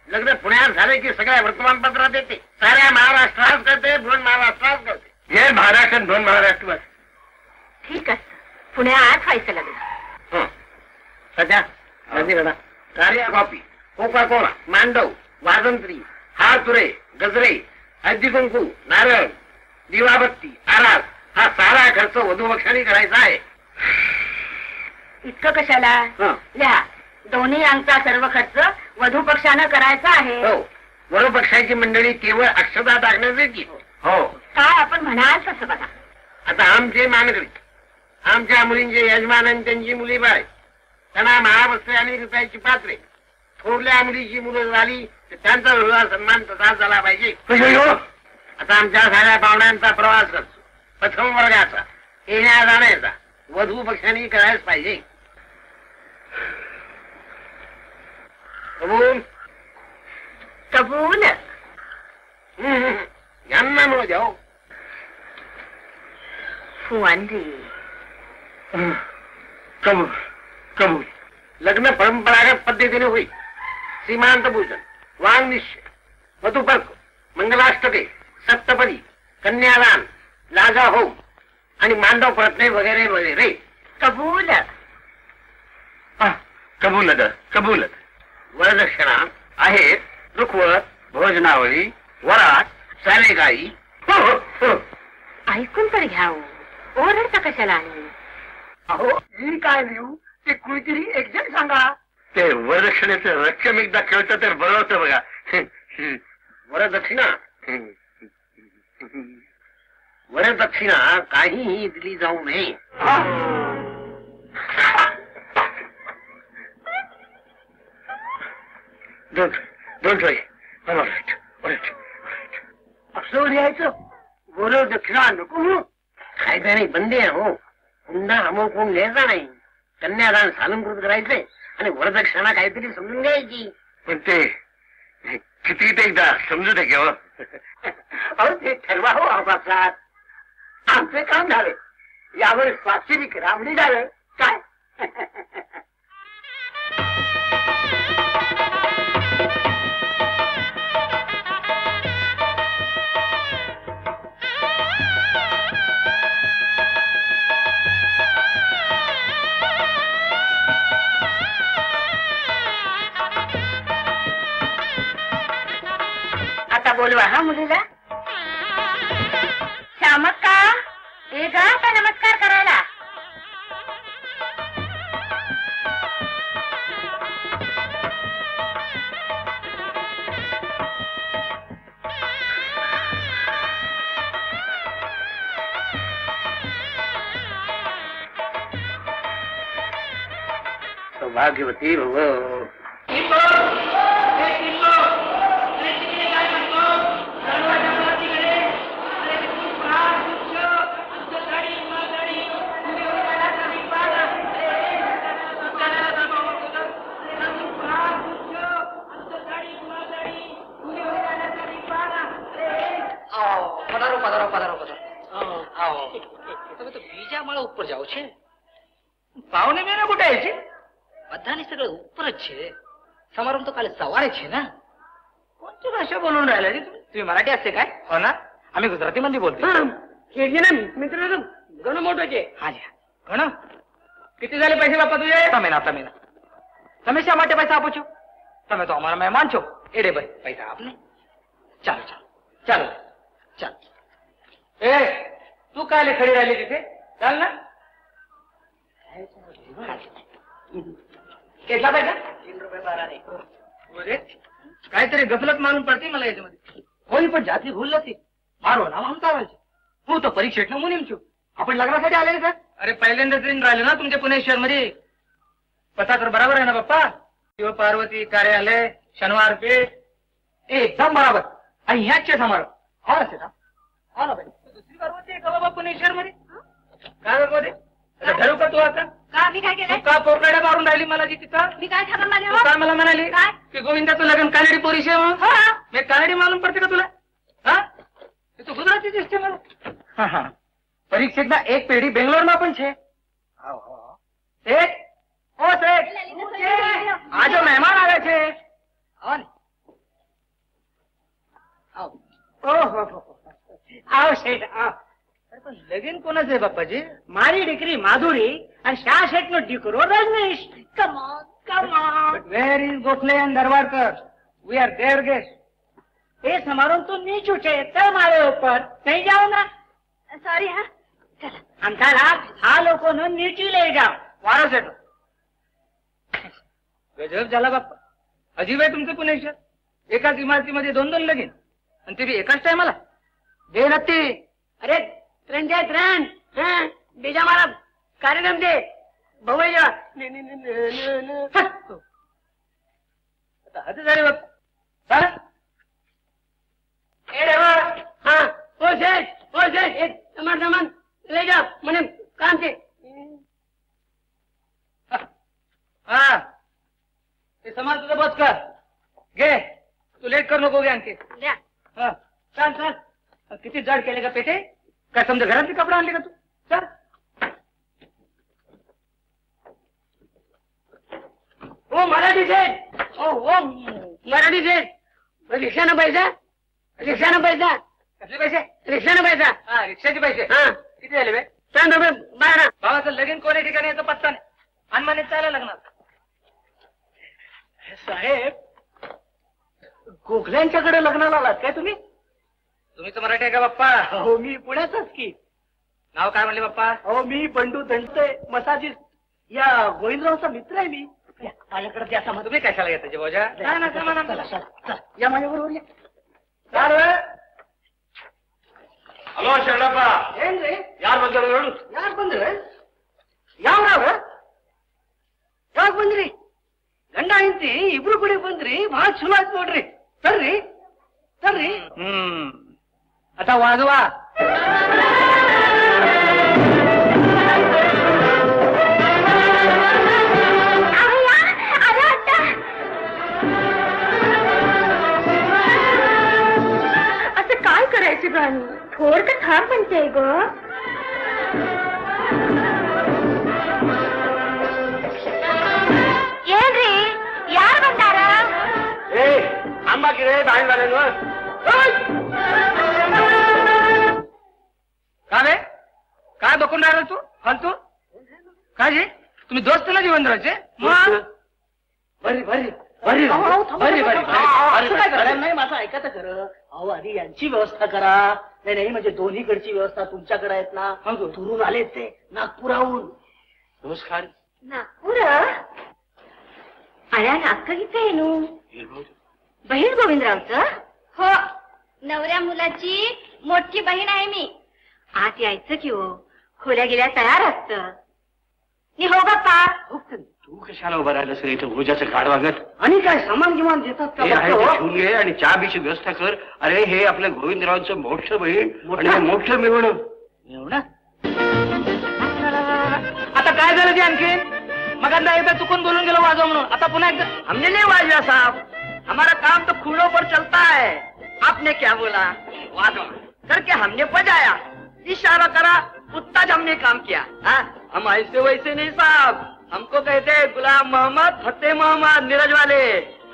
लग्न पुण्यात झाले की सगळ्या वर्तमानपत्रात येते. साऱ्या महाराष्ट्रात करते, महाराष्ट्रात करते. हे महाराष्ट्र 2 महाराष्ट्र. ठीक असत पुण्यात व्हायचं लग्न. सध्या कार्या कॉफी, कोका कोला, मांडव, वाजंत्री, हार तुरे, गजरे, हळदी कुंकू, नारळ, दिवाबत्ती, आरास हा सारा खर्च वधूपक्षाने करायचा आहे. इतकं कशाला लिहा. दोन्ही अंगचा सर्व खर्च वधू पक्षानं करायचा आहे. हो, वधूपक्षाची मंडळी केवळ अक्षता टाकण्याच येते. हो, काय आपण म्हणाल तसं बघा. आता आमचे मानकरी, आमच्या मुलींचे यजमान आणि त्यांची मुली बाळ, त्यांना महावस्त्रे आणि रुपयाची पात्रे, थोरल्या मुलीची मुलं झाली तर त्यांचा वेगळा सन्मान तसाच झाला पाहिजे. आता आमच्या साऱ्या पाहुण्यांचा प्रवास करतो, प्रथम वर्गाचा, येण्या जाण्याचा वधू पक्षाने करायच पाहिजे. कबूल कबूल. यांना न जाऊ. फुवांडी. कबूल कबूल. लग्न परंपरागत पद्धतीने होईल. सीमांत भूषण, वांग निश्चय, वधूपर्क, मंगलाष्टके, सप्तपदी, कन्यादान, लाजा होम आणि मांडव परतणे वगैरे वगैरे. कबूल. कबूल कबूल. वरदक्षिणा आहे रुखवत, भोजनावळी, वरात, सारेगाई. ऐकून तर घ्याव. ओरडता कशाला आणि. अहो मी काय लिहू ते कुणीतरी एक्झॅक्ट सांगा. ते वरदक्षिणेचं रक्कम एकदा कळतं तर बरं होतं बघा. वरदक्षिणा वरदक्षिणा काहीही दिली जाऊ नये. डोंट वरी. असं लिहायचं. वरदक्षिणा नको. कायदा नाही, बंदी आहे. हो, हुंडा अमोकून लिहायचा नाही. कन्यादान सालंकृत करायचंय आणि वरदक्षिणा काहीतरी समजून घ्यायची. पण ते किती ते एकदा समजू दे केव्हा. अहो ते ठरवा हो आपापसात. आमचे काम झाले, यावर स्वाक्षरी रामणी झालं काय. आता बोलवा हा मुलीला. श्यामक्का हे गा आता नमस्कार करायला. सौभाग्यवती भव. બીજા માળા ઉપર જાવ છે. પાવને મેને બુટાય છે. બધાની સગળ ઉપર જ છે. સમારંભ તો કાલે સવારે છે ને. कोणती भाषा बोलून राहिला रे तुम्ही मराठी असते काय. हो ना, आम्ही गुजराती मध्ये बोलतो. मित्र गण मोठे. हा गण किती झाले पैसे बापा तुझे. તમે તમે શા માટે પૈસા આપો છો. તમે તો અમારા મહેમાન છો. એડે ભાઈ પૈસા આપને. ચાલો ચાલો ચાલો ચાલો. ए तू काय खडी राहिली तिथे. चाल ना. કેટલા પૈસા. 3 रुपये 12. काहीतरी गफलत मालूम पडते मला याच्यामध्ये. होई पण जाती भूल नसती. मारो नाव आमचा व्हायचे. तू तो परीक्षेत मुनीम छू. आपण लग्नासाठी आले का. अरे पहिल्यांदाच येऊन राहिले ना तुमच्या पुणे शहर मध्ये. पता तर बराबर आहे ना बाप्पा. शिव पार्वती कार्यालय शनिवार पेठ एकदम बराबर. आणि ह्याच समारोह हा असे ना. हा ना बाई दुसरी पार्वती आहे का बाबा पुणे शहर मध्ये. काय मध्ये ठरवू का तू आता. का मी काय केलं. का पोरकड्या मारून राहिली मला जी तिथं. मी काय झालं माझ्या. काय मला म्हणाली काय की गोविंदाचं लग्न कानडी पोरीशी आहे. मी कानडी मालूम पडते का तुला. हा तू गुजराती दिसते मला. परीक्षेत ना एक पेढी बेंगलोर માં પણ છે. ઓ શેઠ આજે મહેમાન આવે છે. આવો ને આવો. ઓહો આવો શેઠ આવો. पण लगीन कोणाचं आहे बाप्पाजी? मारी डिग्री माधुरी आणि शाह शेठ नो डिकरो Rajneesh. Where is Gokhale and Darbarkar? We are there guest. ये समारोह तो नीच उठे तय मारे ऊपर नहीं जाओ ना. सॉरी हा. चला आमच्याला हा लोक नीची ले जाओ. वारा सेट गजब झाला बाप्पा. अजीब आहे तुमचं पुणे. एकाच इमारतीमध्ये 2-2 लगीन आणि ते बी एकाच टायमाला. दे नक्की. अरे ट्रेन जाए ट्रेन. हाँ बीजा मारा कार्यक्रम दे भवई जा. हद झाले बाप्पा. चला. ए रे हाँ ओ सेठ एक सामान ले जा मने काम से. हा ते समाज तुझं बस कर. घे तू लेट करू नको. घे आणखी. द्या. हा चाल. किती जड केले का पेटे? काय समजा घरातले कपडे आणले का तू? चल. ओ मराठी सेठ. ओ मराठी सेठ. रिक्षानं पैसा. कसले पैसे? रिक्षानं पैसा. हा रिक्षाचे पैसे. हा किती झाले बे? 3 रुपये बारा. भावाचं लगीन कोण्या ठिकाणी याचा पत्ता नाही. अनमानित चालायला लागणार. साहेब गोखल्यांच्याकडे लग्नाला आलात काय तुम्ही? तुम्ही तर मराठी आहे का बाप्पा? हो मी पुण्याचाच की. नाव काय म्हणले बाप्पा? हो मी बंडू दंडते मसाजिस्ट या गोविंदरावचा मित्र आहे मी. माझ्याकडे द्या सामान. तुम्ही कशाला घेता जे बोजा? चला, या माझ्याबरोबर या. ಹಲೋ ಶರಣಪ್ಪ, ಏನ್ರಿ ಯಾರು ಬಂದರು ಹೇಳು. ಯಾರು ಬಂದ್ರೆ? ಯಾವ್ರಾವ ಯಾವಾಗ ಬಂದ್ರಿ? ಗಂಡ ಹೆಂಡತಿ ಇಬ್ರು ಕೂಡ ಬಂದ್ರಿ. ಬಹಳ ಚಲೋ ಆಯ್ತು ನೋಡ್ರಿ. ತರ್ರಿ. आता वाजवा. असं काय करायचं गाणी? थोर का थार म्हणते ग. ಏನ್ರಿ ಯಾರು ಬಂದಾರ? ಏ ಅಂಬಾಕಿರೆ ಬಾಯಿ ಬಾರೇನು. काय काय बघून राहिला तू फालतू? काय जी तुम्ही दोस्त ना जीवनरावचे? नाही माझं ऐकायचं खरं. अहो आधी यांची व्यवस्था करा. नाही म्हणजे दोन्हीकडची व्यवस्था तुमच्याकडे आहेत ना. दुरून आलेत ते नागपुराहून. नमस्कार. नागपूर आल्या नाक किती आहे नू? बहीण गोविंदरावचं? हो नवऱ्या मुलाची मोठी बहीण आहे मी. आत यायचं की हो. खोल्या गेल्या तयार असत. हो बाप्पा. तू कशाला उभा राहिलं सर इथं भोजाचं काढ वागत? आणि काय सामान गिमान देतात का? घेऊन घे आणि चहा बीची व्यवस्था कर. अरे हे आपल्या गोविंदरावचं मोक्ष बहीण आणि मोक्ष मिळवणं. एवढं आता काय झालं ते आणखी? मग एकदा चुकून बोलून गेलो वाजव म्हणून. आता पुन्हा एकदा. हमने नहीं वाजवा साहब. हमारा काम तो खूनों पर चलता है. आपने क्या बोला? वाजवा करके हमने बजाया. इशारा करा उतना हमने काम किया. हाँ हम ऐसे वैसे नहीं साहब. हमको कहते हैं गुलाम मोहम्मद फतेह मोहम्मद नीरज वाले.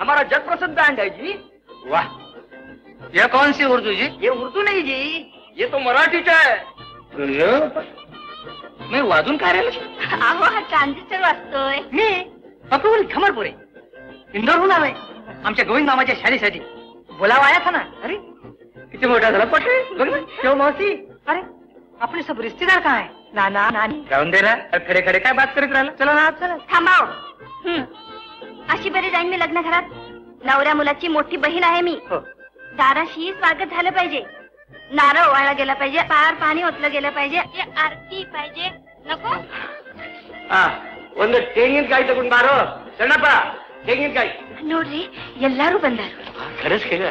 हमारा जग प्रसिद्ध बैंड है जी. वाह यह कौन सी उर्दू जी? ये उर्दू नहीं जी, ये तो मराठीच है. मी वाजून काय राहिलो? अहो हा ट्रान्झिस्टर वाजतोय. मी पकवून खमरपुरे इंदोरहून आलोय आमच्या गोविंद मामाच्या शाळेसाठी. बोलावा आया था ना. अरे किती मोठा झाला पटे. बघ ना केव मावशी. अरे आपले सब रिश्तेदार काय? नाना नानी. राहून दे ना. खडे खडे काय बात करीत राहिला? चला ना चला. थांबाव. अशी बरी जाईन मी लग्न घरात. नवऱ्या मुलाची मोठी बहीण आहे मी. दाराशी स्वागत झालं पाहिजे. नारळ ओवाळला गेला पाहिजे. पार पाणी ओतलं गेलं पाहिजे. आरती पाहिजे. नको ಒಂದು ತೆಂಗಿನಕಾಯಿ ತಗೊಂಡ್ ಬಾರೋ ಸಣ್ಣಪ್ಪ. ತೆಂಗಿನಕಾಯಿ ನೋಡ್ರಿ ಎಲ್ಲಾರು ಬಂದಾರು. ಖರಸ್ ಕೇಳ.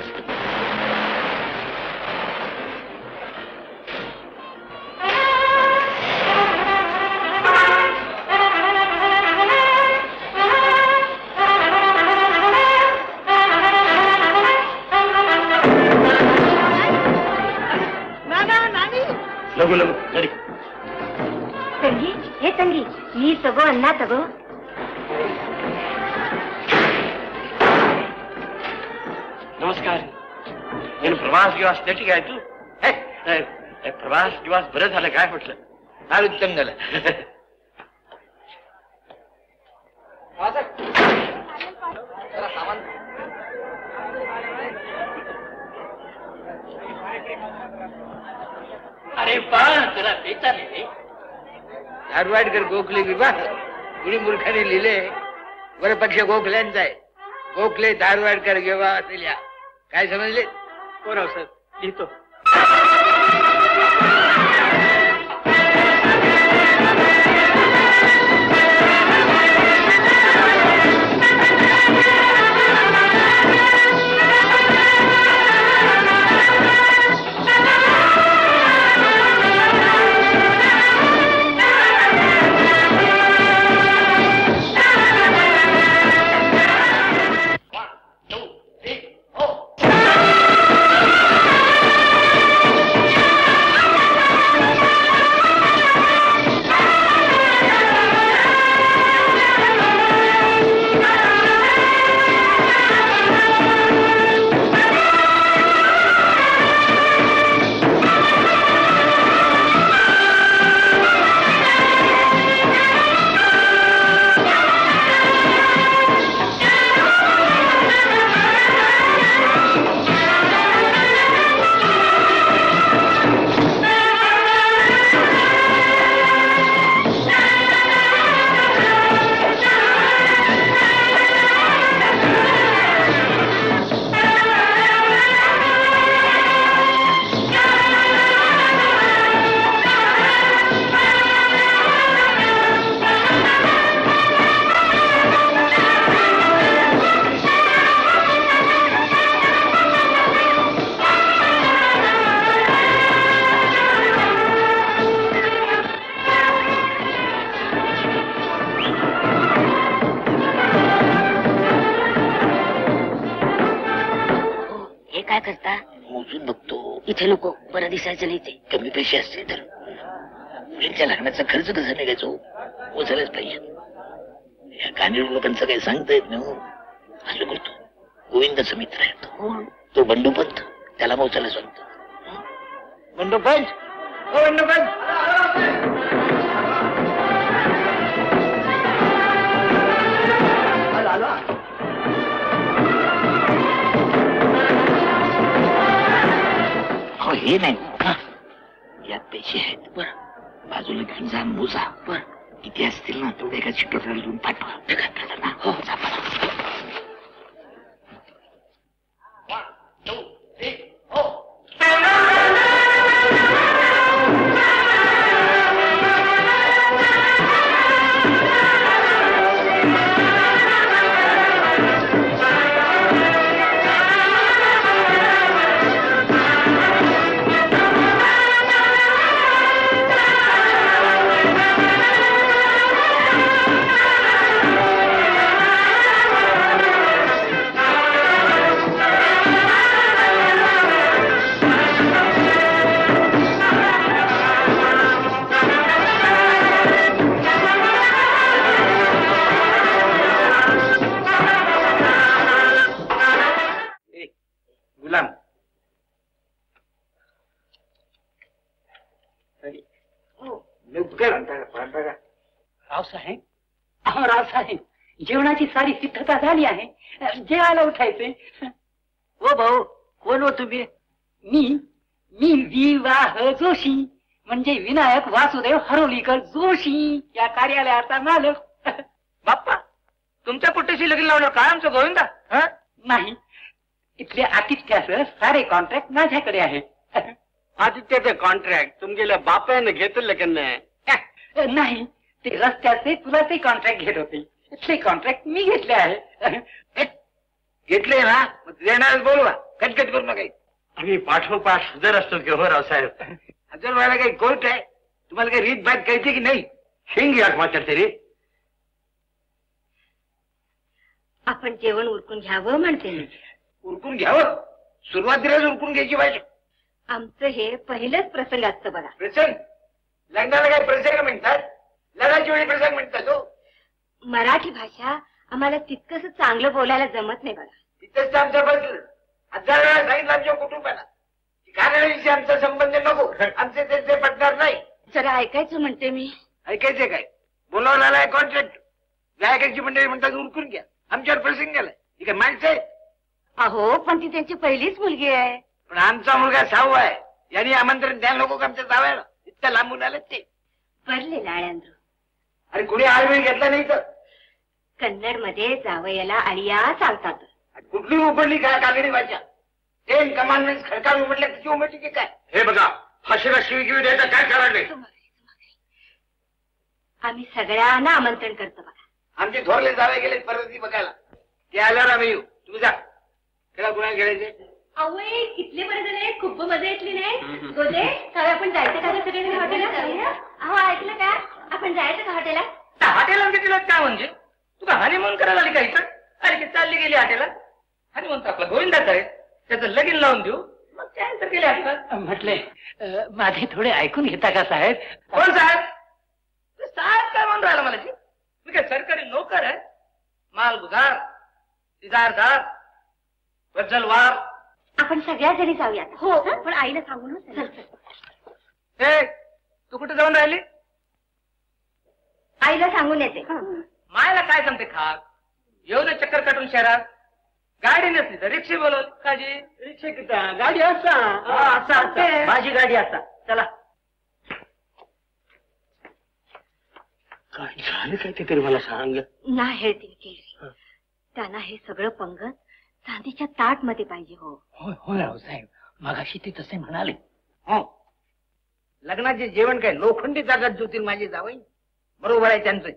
ಲಘು ಲಘು ಸರಿ. ತಂಗಿ ಹೇ ತಂಗಿ ನೀರ್ ತಗೋ ಅನ್ನ ತಗೋ. ನಮಸ್ಕಾರ. ಏನು ಪ್ರವಾಸ ಗಿವಾಸ ನೆಟ್ಟಿಗೆ ಆಯ್ತು? प्रवास दिवस बरं झालं काय म्हटलं. फार उत्तम झालं. अरे बा तुला बेचा नाही. धारवाडकर गोखले विवाह कुणी मूर्खाने लिहिले वर पक्ष गोखल्यांचा आहे. गोखले धारवाडकर विवाह लिहा. काय समजले? हो राव साहेब लिहितो. इथे नको, बरं दिसायचं नाही. ते कमी पैसे असतील तर मुलींच्या लग्नाचा खर्च कसा निघायचो उचलच पाहिजे. या कानिड लोकांचं काही सांगता येत नाही. असं करतो गोविंदाचा मित्र आहे तो बंडूपंत, त्याला मोचायला सांगतो. बंडूपंत हो बंडूपंत. हो हे नाही यात पैसे आहेत. बरं बाजूला घेऊन जा मोजा. बरं किती असतील ना तेवढे एका चिठ्ठीवर लिहून पाठवा. ना हो जा. रावसाहेब जेवणाची सारी सिद्धता झाली आहे. जेवायला उठायचे. हो भाऊ कोण हो तुम्ही? मी विवाह जोशी म्हणजे विनायक वासुदेव हरोलीकर जोशी या कार्यालयाचा मालक. बाप्पा तुमच्या कुठेशी लगीन लावणार काय आमचं गोविंदा? नाही इथले आतिथ्याचं सारे कॉन्ट्रॅक्ट माझ्याकडे आहे. आदित्यचे कॉन्ट्रॅक्ट तुमच्या बापाने घेतलं की नाही ते रस्त्याचे पुलाचे कॉन्ट्रॅक्ट घेत होते. इथले कॉन्ट्रॅक्ट मी घेतले आहे. घेतले ना देणारच बोलवा. कटकट करू नका. आम्ही पाठोपाठ हजर असतो की हो रावसाहेब. हजर व्हायला काही कोर्ट आहे? तुम्हाला काही रीत बात कळते की नाही? शेंग या मात्र रे. आपण जेवण उरकून घ्यावं म्हणते मी. उरकून घ्यावं? सुरुवातीलाच उरकून घ्यायची पाहिजे. आमचं हे पहिलंच प्रसंग असतं बघा. प्रसंग? लग्नाला काय प्रसंग म्हणतात? लग्नाची वेळी प्रसंग म्हणतात हो. मराठी भाषा आम्हाला तितकंस चांगलं बोलायला जमत नाही बघा. तिथंच आमचं बसलं. 1000 वेळा सांगितलं आमच्या कुटुंबाला कानडीशी आमचा संबंध नको, आमचे त्यांचे पटणार नाही. जरा ऐकायचं म्हणते मी. ऐकायचंय काय? बोलावून आलाय कॉन्ट्रॅक्ट. गायकांची मंडळी म्हणतात उरकून घ्या, आमच्यावर प्रसंग गेलाय. ही काय माणसं आहे? अहो पण ती त्यांची पहिलीच मुलगी आहे. पण आमचा मुलगा 6वा आहे. यांनी आमंत्रण द्यायला नको का आमच्या जावयाला? इतक्या लांबून आले ते. पडले लाळ्यांद्र. अरे कुणी आळवेळ घेतला नाही तर कन्नड मध्ये जावयाला अळिया चालतात. कुठली उघडली काय कागडी भाषा? 10 कमांडमेंट्स खडकाळ उघडल्या त्याची उमटली की काय? हे बघा, फाशीला शिवीगिरी द्यायचा काय कारण नाही. आम्ही सगळ्यांना आमंत्रण करतो बघा. आमचे थोरले जावे गेले परत बघायला. ते आल्यावर आम्ही येऊ. तुम्ही जा. त्याला कुणाला खेळायचे? अवय कितले बरे झाले, खूप मजा येतली नाही. गोदे काय आपण जायचं का सगळे हॉटेलला? अहो ऐकलं का, आपण जायचं का हॉटेलला? हॉटेलला तिला काय म्हणजे तू का हनीमून करायला आली का इथं? अरे चालली गेली हॉटेलला. हनीमून तर आपला गोविंदाचा आहे, त्याचं लगीन लावून देऊ मग त्यानंतर गेले आता. म्हटले माझे थोडे ऐकून घेता का साहेब? कोण साहेब? साहेब काय म्हणून राहिला मला? मी काय सरकारी नोकर आहे? मालगुजार, इजारदार, गज्जलवार. आपण सगळ्या जणी जाऊया. हो पण आईला सांगून. हे तू कुठे जाऊन राहिली? आईला सांगून येते. मायला काय सांगते खाक? येऊ दे चक्कर काटून शहरात. गाडी नसली तर रिक्षा बोलव. काजी रिक्षा किती? गाडी असता माझी गाडी असता. चला. काय झालं काय ते तरी मला सांग. ना हेळतील केळी. त्यांना हे सगळं पंगत चांदीच्या ताट मध्ये पाहिजे. हो हो राव साहेब, मगाशी ते तसे म्हणाले. हो, लग्नाचे जेवण काय लोखंडी ताटात जोतील माझे जावई? बरोबर आहे त्यांचं.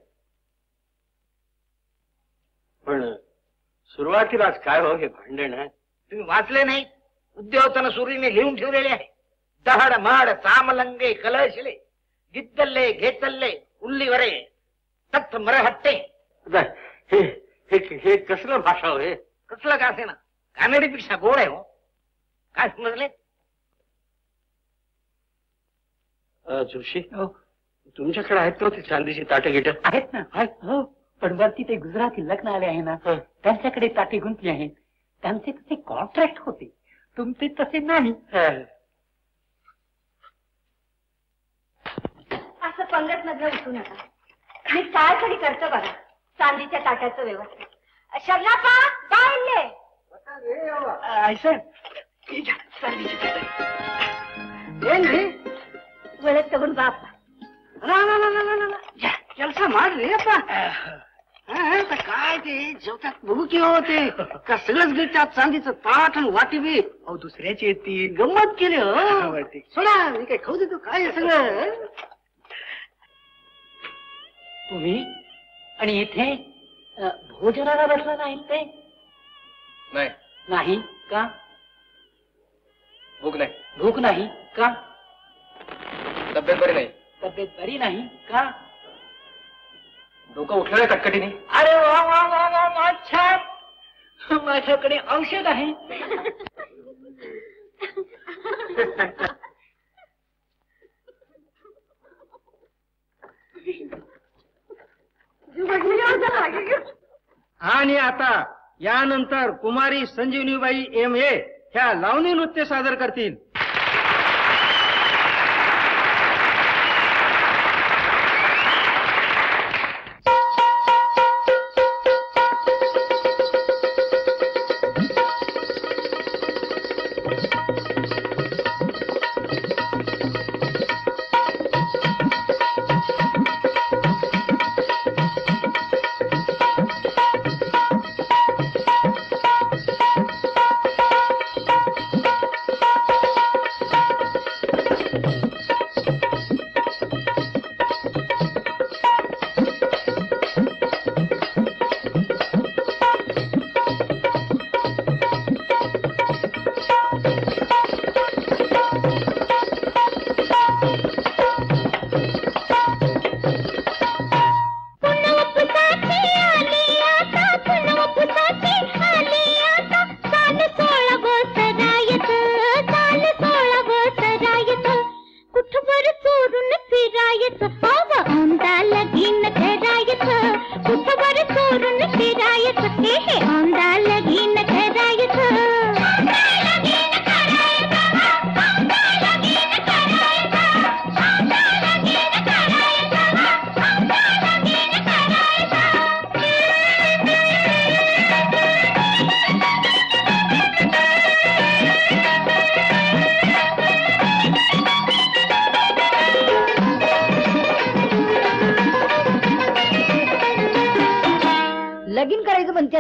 पण सुरुवातीलाच काय हो हे भांडण आहे? तुम्ही वाचले नाही? उद्योगताना सुरीने लिहून ठेवलेले आहे. दहाड महाड सामलंगे कलशले गिद्दल्ले घेतल्ले उल्लीवरे तत्थ मरहट्टे. हे कसलं भाषा हो हे? कसलं का असे ना, कानडीपेक्षा गोड आहे. हो काय समजले? जोशी, तुमच्याकडे आहेत का ते चांदीची ताटे गिट? आहेत ना. हो पण वरती ते गुजराती लग्न आले आहे ना, त्यांच्याकडे ताटे गुंतली आहेत. त्यांचे तसे कॉन्ट्रॅक्ट होते, तुमचे तसे नाही. असं पंगत मधलं उठू नका. मी काय तरी करतो बघा चांदीच्या ताटाचं व्यवस्थित. शर्लापा बाळले वळत तगून बाप ಕೆಲಸ ಮಾಡ್ರಿ ಅಪ್ಪ. काय ते जेवतात बघू की होते का सगळंच घेतात चांदीचं ताट आणि वाटी बी. अहो दुसऱ्याची येते. गंमत केली हो. सोडा मी काय खाऊ देतो काय सगळं. तुम्ही आणि इथे भोजनाला बसला नाही ते? नाही. नाही का? भूक नाही. भूक नाही का? तब्येत बरी नाही. तब्येत बरी नाही का? डोकं उठलं कटकटीने. अरे वा वा वा वा वा छान. माझ्याकडे औषध आहे. आणि आता यानंतर कुमारी संजीवनीबाई M.A. ह्या लावणी नृत्य सादर करतील.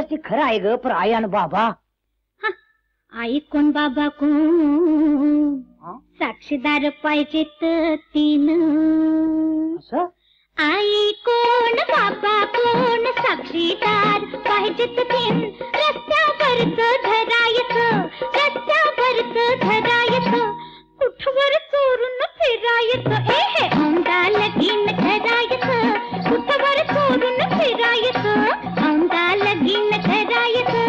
म्हणतेस ती खरं आहे ग, पण आई आणि बाबा आई कोण बाबा कोण साक्षीदार पाहिजेत तीन. असं आई कोण बाबा कोण साक्षीदार पाहिजेत तीन. रस्त्यावरच धरायचं रस्त्यावरच धरायचं कुठवर चोरून फिरायचं. हे औंदा लगीन धरायचं कुठवर चोरून फिरायचं. औंदा लगीन धरायचं.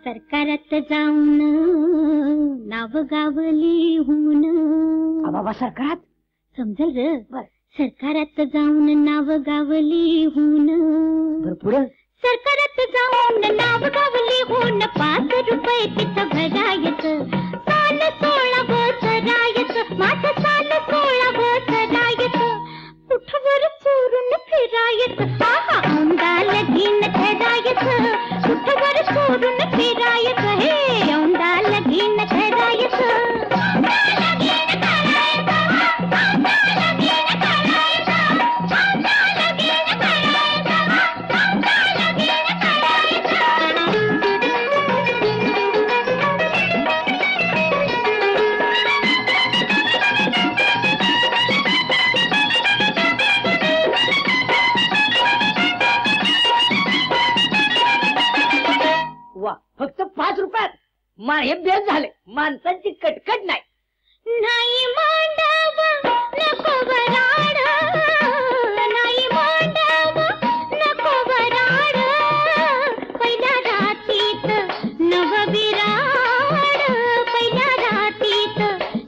सरकारात जाऊन नाव गाव लिहून. बाबा सरकारात समजल र. सरकारात जाऊन नाव गाव लिहून. भरपूर सरकारात जाऊन नाव गाव लिहून 5 रुपये तिथं भरायचं. साल 16 धरायचं माझं साल 16 धरायचं. कुठवर चोरून फिरायचं. आहा औंदा लगीन धरायचं कुठवर चोरून फिरायचं. हे औंदा लगीन धरायचं. फक्त 5 रुपयात हे बेस झाले. माणसांची कटकट नाही. नाही मांडाव नको वराड नाही मांडाव नको वराड. पहिल्या रातीत नवविराड पहिल्या रातीत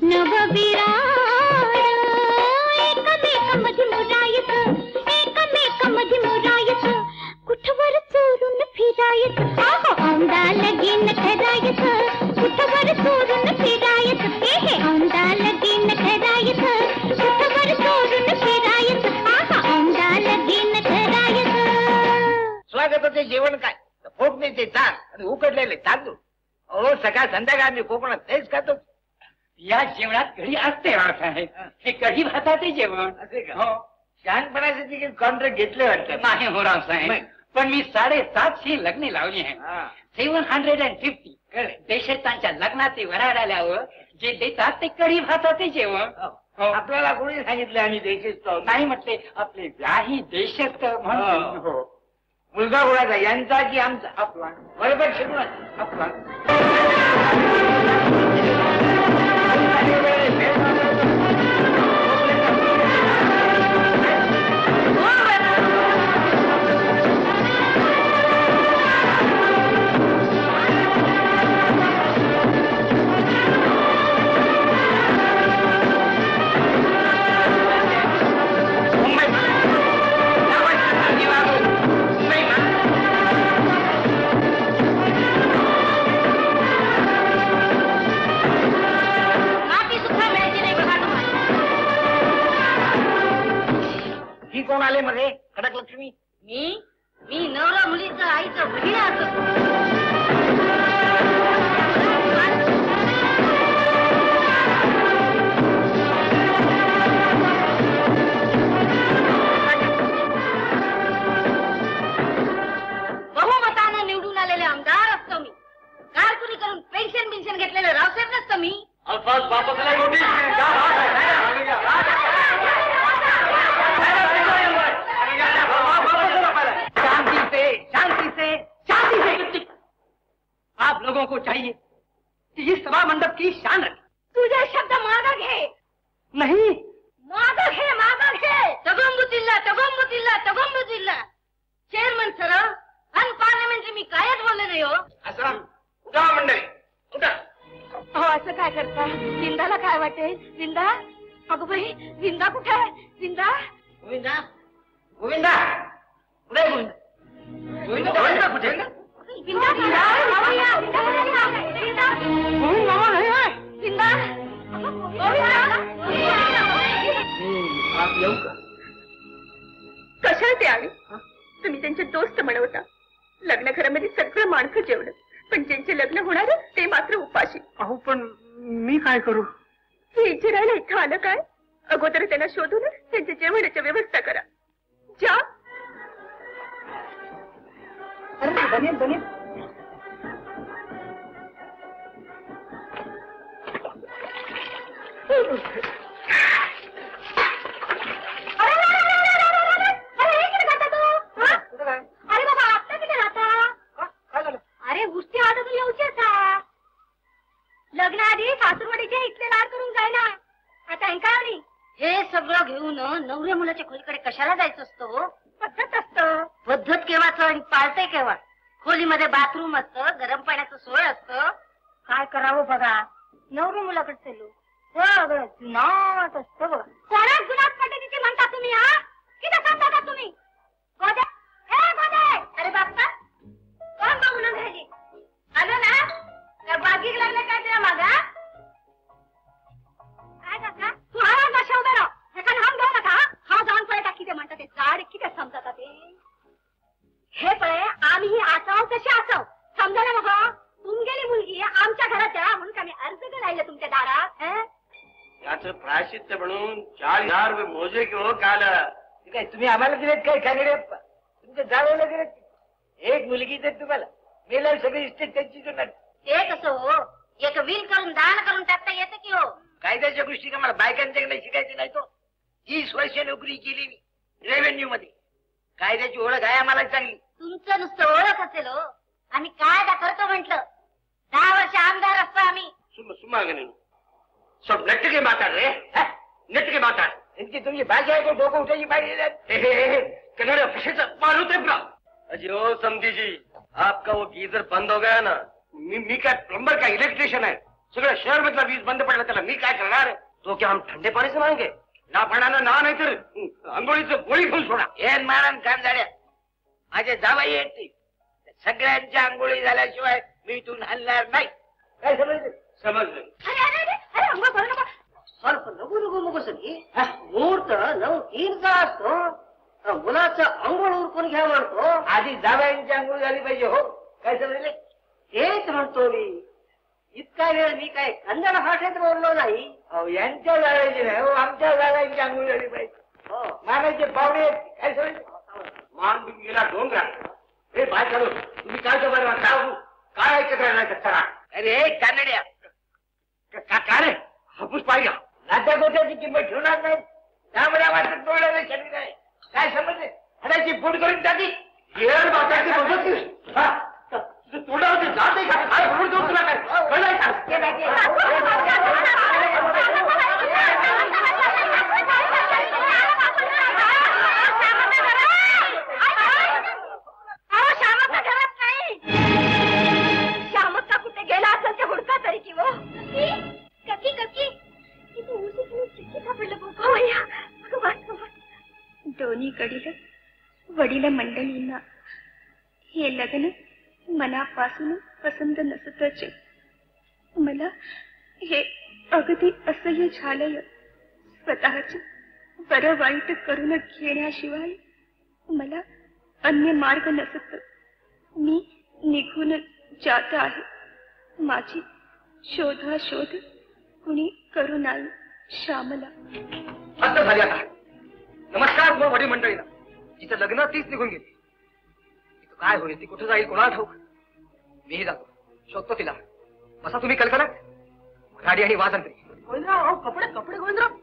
नवविराड. एकमेकामध्ये मुरायचं एकमेकामध्ये मुरायचं कुठवर चोरून फिरायचं. औंदा लगीन धरायचं कुठवर चोरून फिरायचं. हे औंदा लगीन धरायचं कुठवर चोरून फिरायचं. औंदा लगीन धरायचं. स्वागताचे जेवण काय? फोडणीचे ताक आणि उकडलेले तांदूळ. अहो सकाळ संध्याकाळ आम्ही कोकणात तेच खातो. या जेवणात कढी असते रावसाहेब. हे कढी भाताचे जेवण असे का? हो. शहाणपणासाठी कॉन्ट्रॅक्ट घेतले वाटतं. नाही हो रावसाहेब, पण मी 750 लग्ने लावली आहे. 750 देशस्तांच्या लग्नाचे वराड आल्यावर जे देतात ते कढी भाताचे जेवण. आपल्याला कोणी सांगितलं आम्ही देशस्थ आहोत? नाही म्हटले आपले व्याही देशस्थ म्हणून. हो. मुलगा कोणाचा यांचा की आमचा? आपला. बरोबर शिकवा आपला. कोण आले मध्ये? खडक लक्ष्मी. मी नवरा मुलीचं आईचं बहीण असतो. बहुमतानं निवडून आलेले आमदार असतो मी. कारकुनी करून पेन्शन घेतलेलं रावसाहेब नसतं मी. अल्फाज बापसला नोटीस. शांति से आप लोगों को चाहिए कि इस सभा मंडप की शान रखे. तुझे शब्द मागं घे. नहीं मागं घे. तगोंबू जिल्हा चेअरमन सर अन पार्लमेंटरी मी कायच बोलले नाही हो. असं उठा मंडळी उठा. हो असं काय करता? विंदाला काय वाटेल? विंदा अगं बाई विंदा कुठे आहे? विंदा गोविंदा गोविंदा कुठे आहे गोविंद? गोविंद कुठे? येऊ का? कशा ते आले? तुम्ही त्यांचे दोस्त म्हणवता. लग्न घरामध्ये सगळं माणसं जेवलं, पण ज्यांचे लग्न होणार ते मात्र उपाशी. अहो पण मी काय करू? हे इजिरायला इथं आलं काय? अगोदर त्यांना शोधून त्यांच्या जेवणाची व्यवस्था करा. जा. बनेल अरे उष्टी वाटत येऊचे का? लग्न आधी सासूरवाडीचे इथले लाड करून जायला. आता हे काय नाही. हे सगळं घेऊन नवऱ्या मुलाच्या खोलीकडे कशाला जायचं असतो? पद्धत असतं. पद्धत केव्हाच आणि पाळतंय केव्हा? खोलीमध्ये बाथरूम असतं, गरम पाण्याचं सोय असतं. काय करावं बघा, नवऱ्या मुलाकडचे लोक सगळं जुनाट असतं बघ. कोणाच गुलाब पद्धतीची म्हणता तुम्ही? हा किती सांगता तुम्ही? गोदे हे गोदे. अरे बाप्पा कोण बघून घ्यायची? आलो ना त्या बागी लागले काय तुला मागा? काय काका तू हा नशा उभे राह. एखादं हम घेऊ नका. हा जाऊन पळे टाकी ते म्हणतात. ते झाड किती समजतात ते. हे पळे आम्ही असाव तसे असाव. समजा ना मग तुम गेली मुलगी आमच्या घरात द्या म्हणून आम्ही अर्ज राहिले तुमच्या दारात. याचं प्रायश्चित्त म्हणून 4,000 रुपये मोजे की हो काल. काय तुम्ही आम्हाला दिलेत काय? खाणे तुमच्या जावेला दिलेत. एक मुलगी तर तुम्हाला मेला सगळी इस्टेट त्यांची जुनाट. ते कसं हो? एक विल करून दान करून टाकता येतं की हो? कायद्याच्या गोष्टी का मला बायकांच्याकडे शिकायची नाही. तो 30 वर्ष नोकरी केली मी रेव्हेन्यू मध्ये. कायद्याची ओळख आहे आम्हाला चांगली. तुमचं नुसतं ओळख असेल हो. आम्ही कायदा करतो म्हंटल. 10 वर्ष आमदार असतो आम्ही. सुमा सब नेट के माताड रे. नेट के माताड. त्यांची तुमची भाषा आहे. डोकं उठायची पाहिजे. कन्नड़ भाषेचा मानवते का? अजी ओ समधी जी, आपका वो गीजर बंद हो गया ना. मी काय प्लम्बर का इलेक्ट्रिशियन आहे. सगळं शहर मधला वीज बंद पडला त्याला मी काय करणार? तो क्या हम ठंडे पाणी से मांगे? ना पाण्यानं ना नाही तर आंघोळीचं गोळी घेऊन सोडा. येन मारण काम झाल्या. माझे जावाई येते सगळ्यांच्या आंघोळी झाल्याशिवाय मी इथून हलणार नाही. काय समजलं? समजलं. अरे अरे अरे अरे अंघोळ करू नका. ಸ್ವಲ್ಪ लघु लघु मग सगळी मुहूर्त 9:03चा असतो. मुलाचं अंघोळ उरकून घ्या म्हणतो. आधी जावयांची आंघोळ झाली पाहिजे. हो काय समजले? तेच म्हणतो मी. इतका वेळ मी काय कन्नड भाषेत बोललो नाही. अहो यांच्या जावयाची नाही हो, आमच्या जावयांची आंघोळ झाली पाहिजे. हो मानाचे पाहुणे आहेत. काय समजले? मान बिन गेला डोंगरा. हे बाय चालू तुम्ही काय जबर काय ऐकत राहिला करा. अरे कानड्या काय रे हापूस पाहिजे. नात्या गोत्याची किंमत ठेवणार नाही. त्यामुळे वाटत डोळ्याला शरीर आहे. काय समजले? हडाची फूट करून टाकी. येर बाकाची बघत तोंडावरती जात नाही का? काय फूट देऊ तुला काय कळलंय का? श्यामक्का घरात नाही. श्यामक्का कुठे गेला असेल ते हुडका तरी की हो. ककी ककी दोन्हीकडील वडील मंडळींना हे लग्न मनापासून पसंत नसतच. मला हे अगदी असह्य झालंय. स्वतःच बरं वाईट करून घेण्याशिवाय मला अन्य मार्ग नसत. मी निघून जात आहे. माझी शोधाशोध कुणी करू नाही. श्यामला. हद्द झाली आता. नमस्कार मग वडी मंडळीला. जिचं लग्न तीच निघून गेली. तिथं काय होईल, ती कुठे जाईल कोणाला ठाऊक. मीही जातो, शोधतो तिला. बसा तुम्ही कल्पनात. गाडी आणि वाजंत्री. गोविंदराव कपडे कपडे गोविंदराव.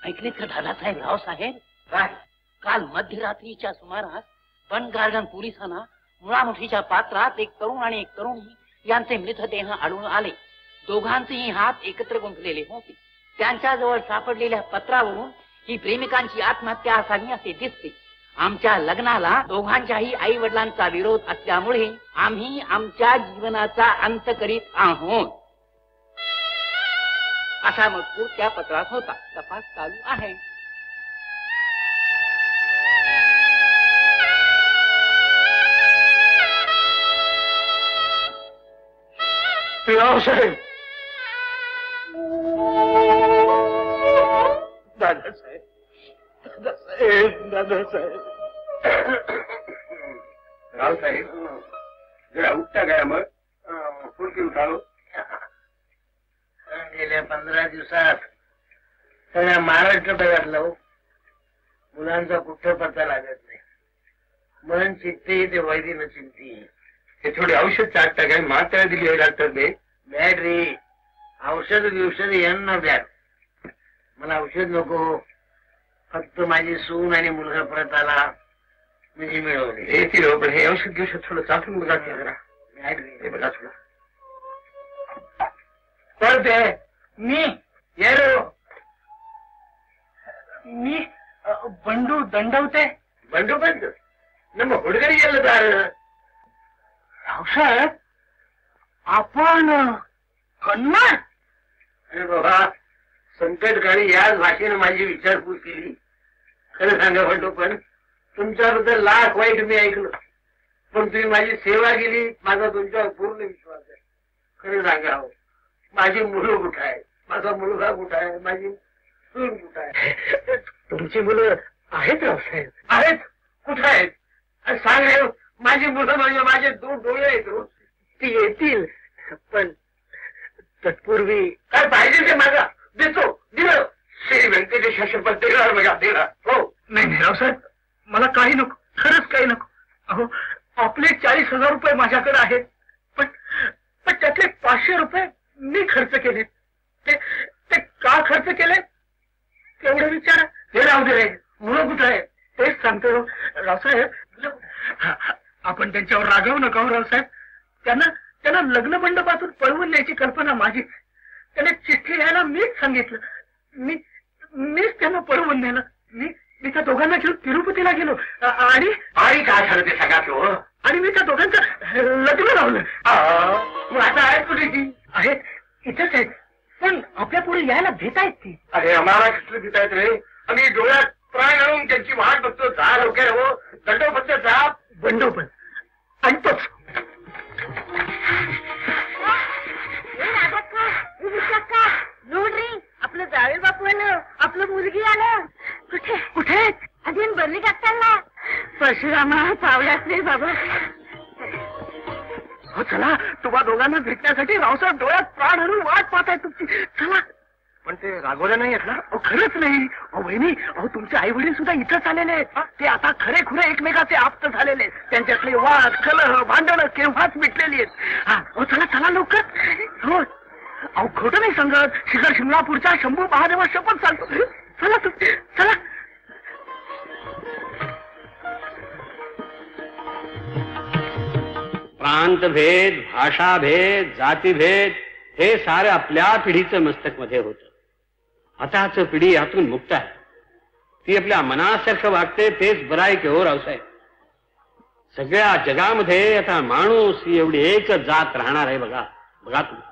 ऐकले तर दादासाहेब रावसाहेब काय काल मध्यरात्रीच्या सुमारास बनगार्डन पोलिसांना मुळामुठीच्या पात्रात एक तरुण आणि एक तरुणी यांचे मृतदेह आढळून आले. दोघांचेही हात एकत्र गुंफलेले होते. त्यांच्याजवळ सापडलेल्या पत्रावरून ही प्रेमिकांची आत्महत्या असावी असे दिसते. आमच्या लग्नाला दोघांच्याही आई वडिलांचा विरोध असल्यामुळे आम्ही आमच्या जीवनाचा अंत करीत आहोत असा मजकूर त्या पत्रात होता. तपास चालू आहे. रावसाहेब, दादासाहेब, दादासाहेब, दादासाहेब. रावसाहेब जरा उठता काय मग फुलकी उठाव. गेल्या 15 दिवसात सगळ्या महाराष्ट्र बघितलं. मुलांचा कुठं पत्ता लागत नाही. मन चित्ते ते वैदिन चिंती. हे थोडी औषध चाटता काय मात्रा दिली आहे डॉक्टर ने. बॅट रे, औषध यांना बॅट. मला औषध नको. फक्त माझी सून आणि मुलगा परत आला म्हणजे मिळवले. येतील हो, पण हे औषध घेऊ थोडं चाटून बघा की जरा. बॅट रे, हे बघा थोडं. परत आहे मी येरो. मी बंडू दंडवते. बंडू बंड ನಮ್ಮ ಹುಡುಗರಿಗೆಲ್ಲದಾರ. रावसाहेब, आपण कन्नड. अरे बाबा, संकटकाळी याच भाषेने माझी विचारपूस केली. खरं सांगा बंडू, पण तुमच्याबद्दल लाख वाईट मी ऐकलं, पण तुम्ही माझी सेवा केली. माझा तुमच्यावर पूर्ण विश्वास आहे. खरं सांगा हो, माझी मुलं कुठं आहे, माझा मुलगा कुठं आहे, माझी सून कुठं आहे. तुमची मुलं आहेत रावसाहेब? आहेत. कुठं आहेत सांगा. माझी मुलं म्हणजे माझे 2 डोळे आहेत. ती येतील, पण तत्पूर्वी काय पाहिजे ते माझा देतो. दिलं. श्री व्यंकटेश शपथ देणार बघा, देणार. हो. नाही रावसाहेब, मला काही नको, खरंच काही नको. अहो, आपले 40,000 रुपये माझ्याकडे आहेत, पण त्यातले 500 रुपये मी खर्च केले. ते का खर्च केले तेवढं विचारा. ते राहू दे रे. मुलं कुठं आहे तेच सांगतो रावसाहेब. आपण त्यांच्यावर रागवू नका हो रावसाहेब. त्यांना लग्न मंडपातून पळवून न्यायची कल्पना माझी. त्याने चिठ्ठी लिहायला मीच सांगितलं. मीच त्यांना पळवून नेलं. मी त्या दोघांना घेऊन तिरुपतीला गेलो आणि काय झालं ते सगळ्यात हो. आणि मी त्या दोघांचं लग्न लावलं. मग आता आहेत कुठे ती? आहेत, इथंच आहेत, पण आपल्या पुढे यायला भेटायत ती. अरे आम्हाला कसलं देत आहेत रे. आम्ही डोळ्यात प्राण आणून त्यांची वाट बघतो. जा लवकर हो. दंडोपंत जा. बंडोपण आणतोच. नोड्री, आपलं जावेल बापू आलं, आपलं मुलगी आलं. कुठे कुठे अजून बनली टाकताना परशुरामा पावलाच नाही बाबा. हो चला, तुम्हा दोघांना भेटण्यासाठी रावसाहेब डोळ्यात प्राण आणून वाट पाहताय तुमची. चला. पण ते रागवलं नाही आहेत ना? अहो खरंच नाही. अहो बहिणी, अहो तुमचे आई वडील सुद्धा इथंच आलेले आहेत. ते आता खरे खुरे एकमेकाचे आप्त झालेले. त्यांच्यातले वाद, कलह, भांडणं केव्हाच मिटलेली आहेत. अहो चला चला लवकर. हो, अहो खोटं नाही सांगत. शिखर शिमलापूरच्या शंभू महादेवा शपथ सांगतो. चला तुम्ही, चला. प्रांतभेद, भाषाभेद, जातीभेद हे सारे आपल्या पिढीचं मस्तक मध्ये होतं. आताच पिढी यातून मुक्त आहे. ती आपल्या मनासारखं वागते, तेच बरं आहे की हो रावसाहेब. सगळ्या जगामध्ये आता माणूस ही एवढी एकच जात राहणार आहे. बघा बघा तुम्ही.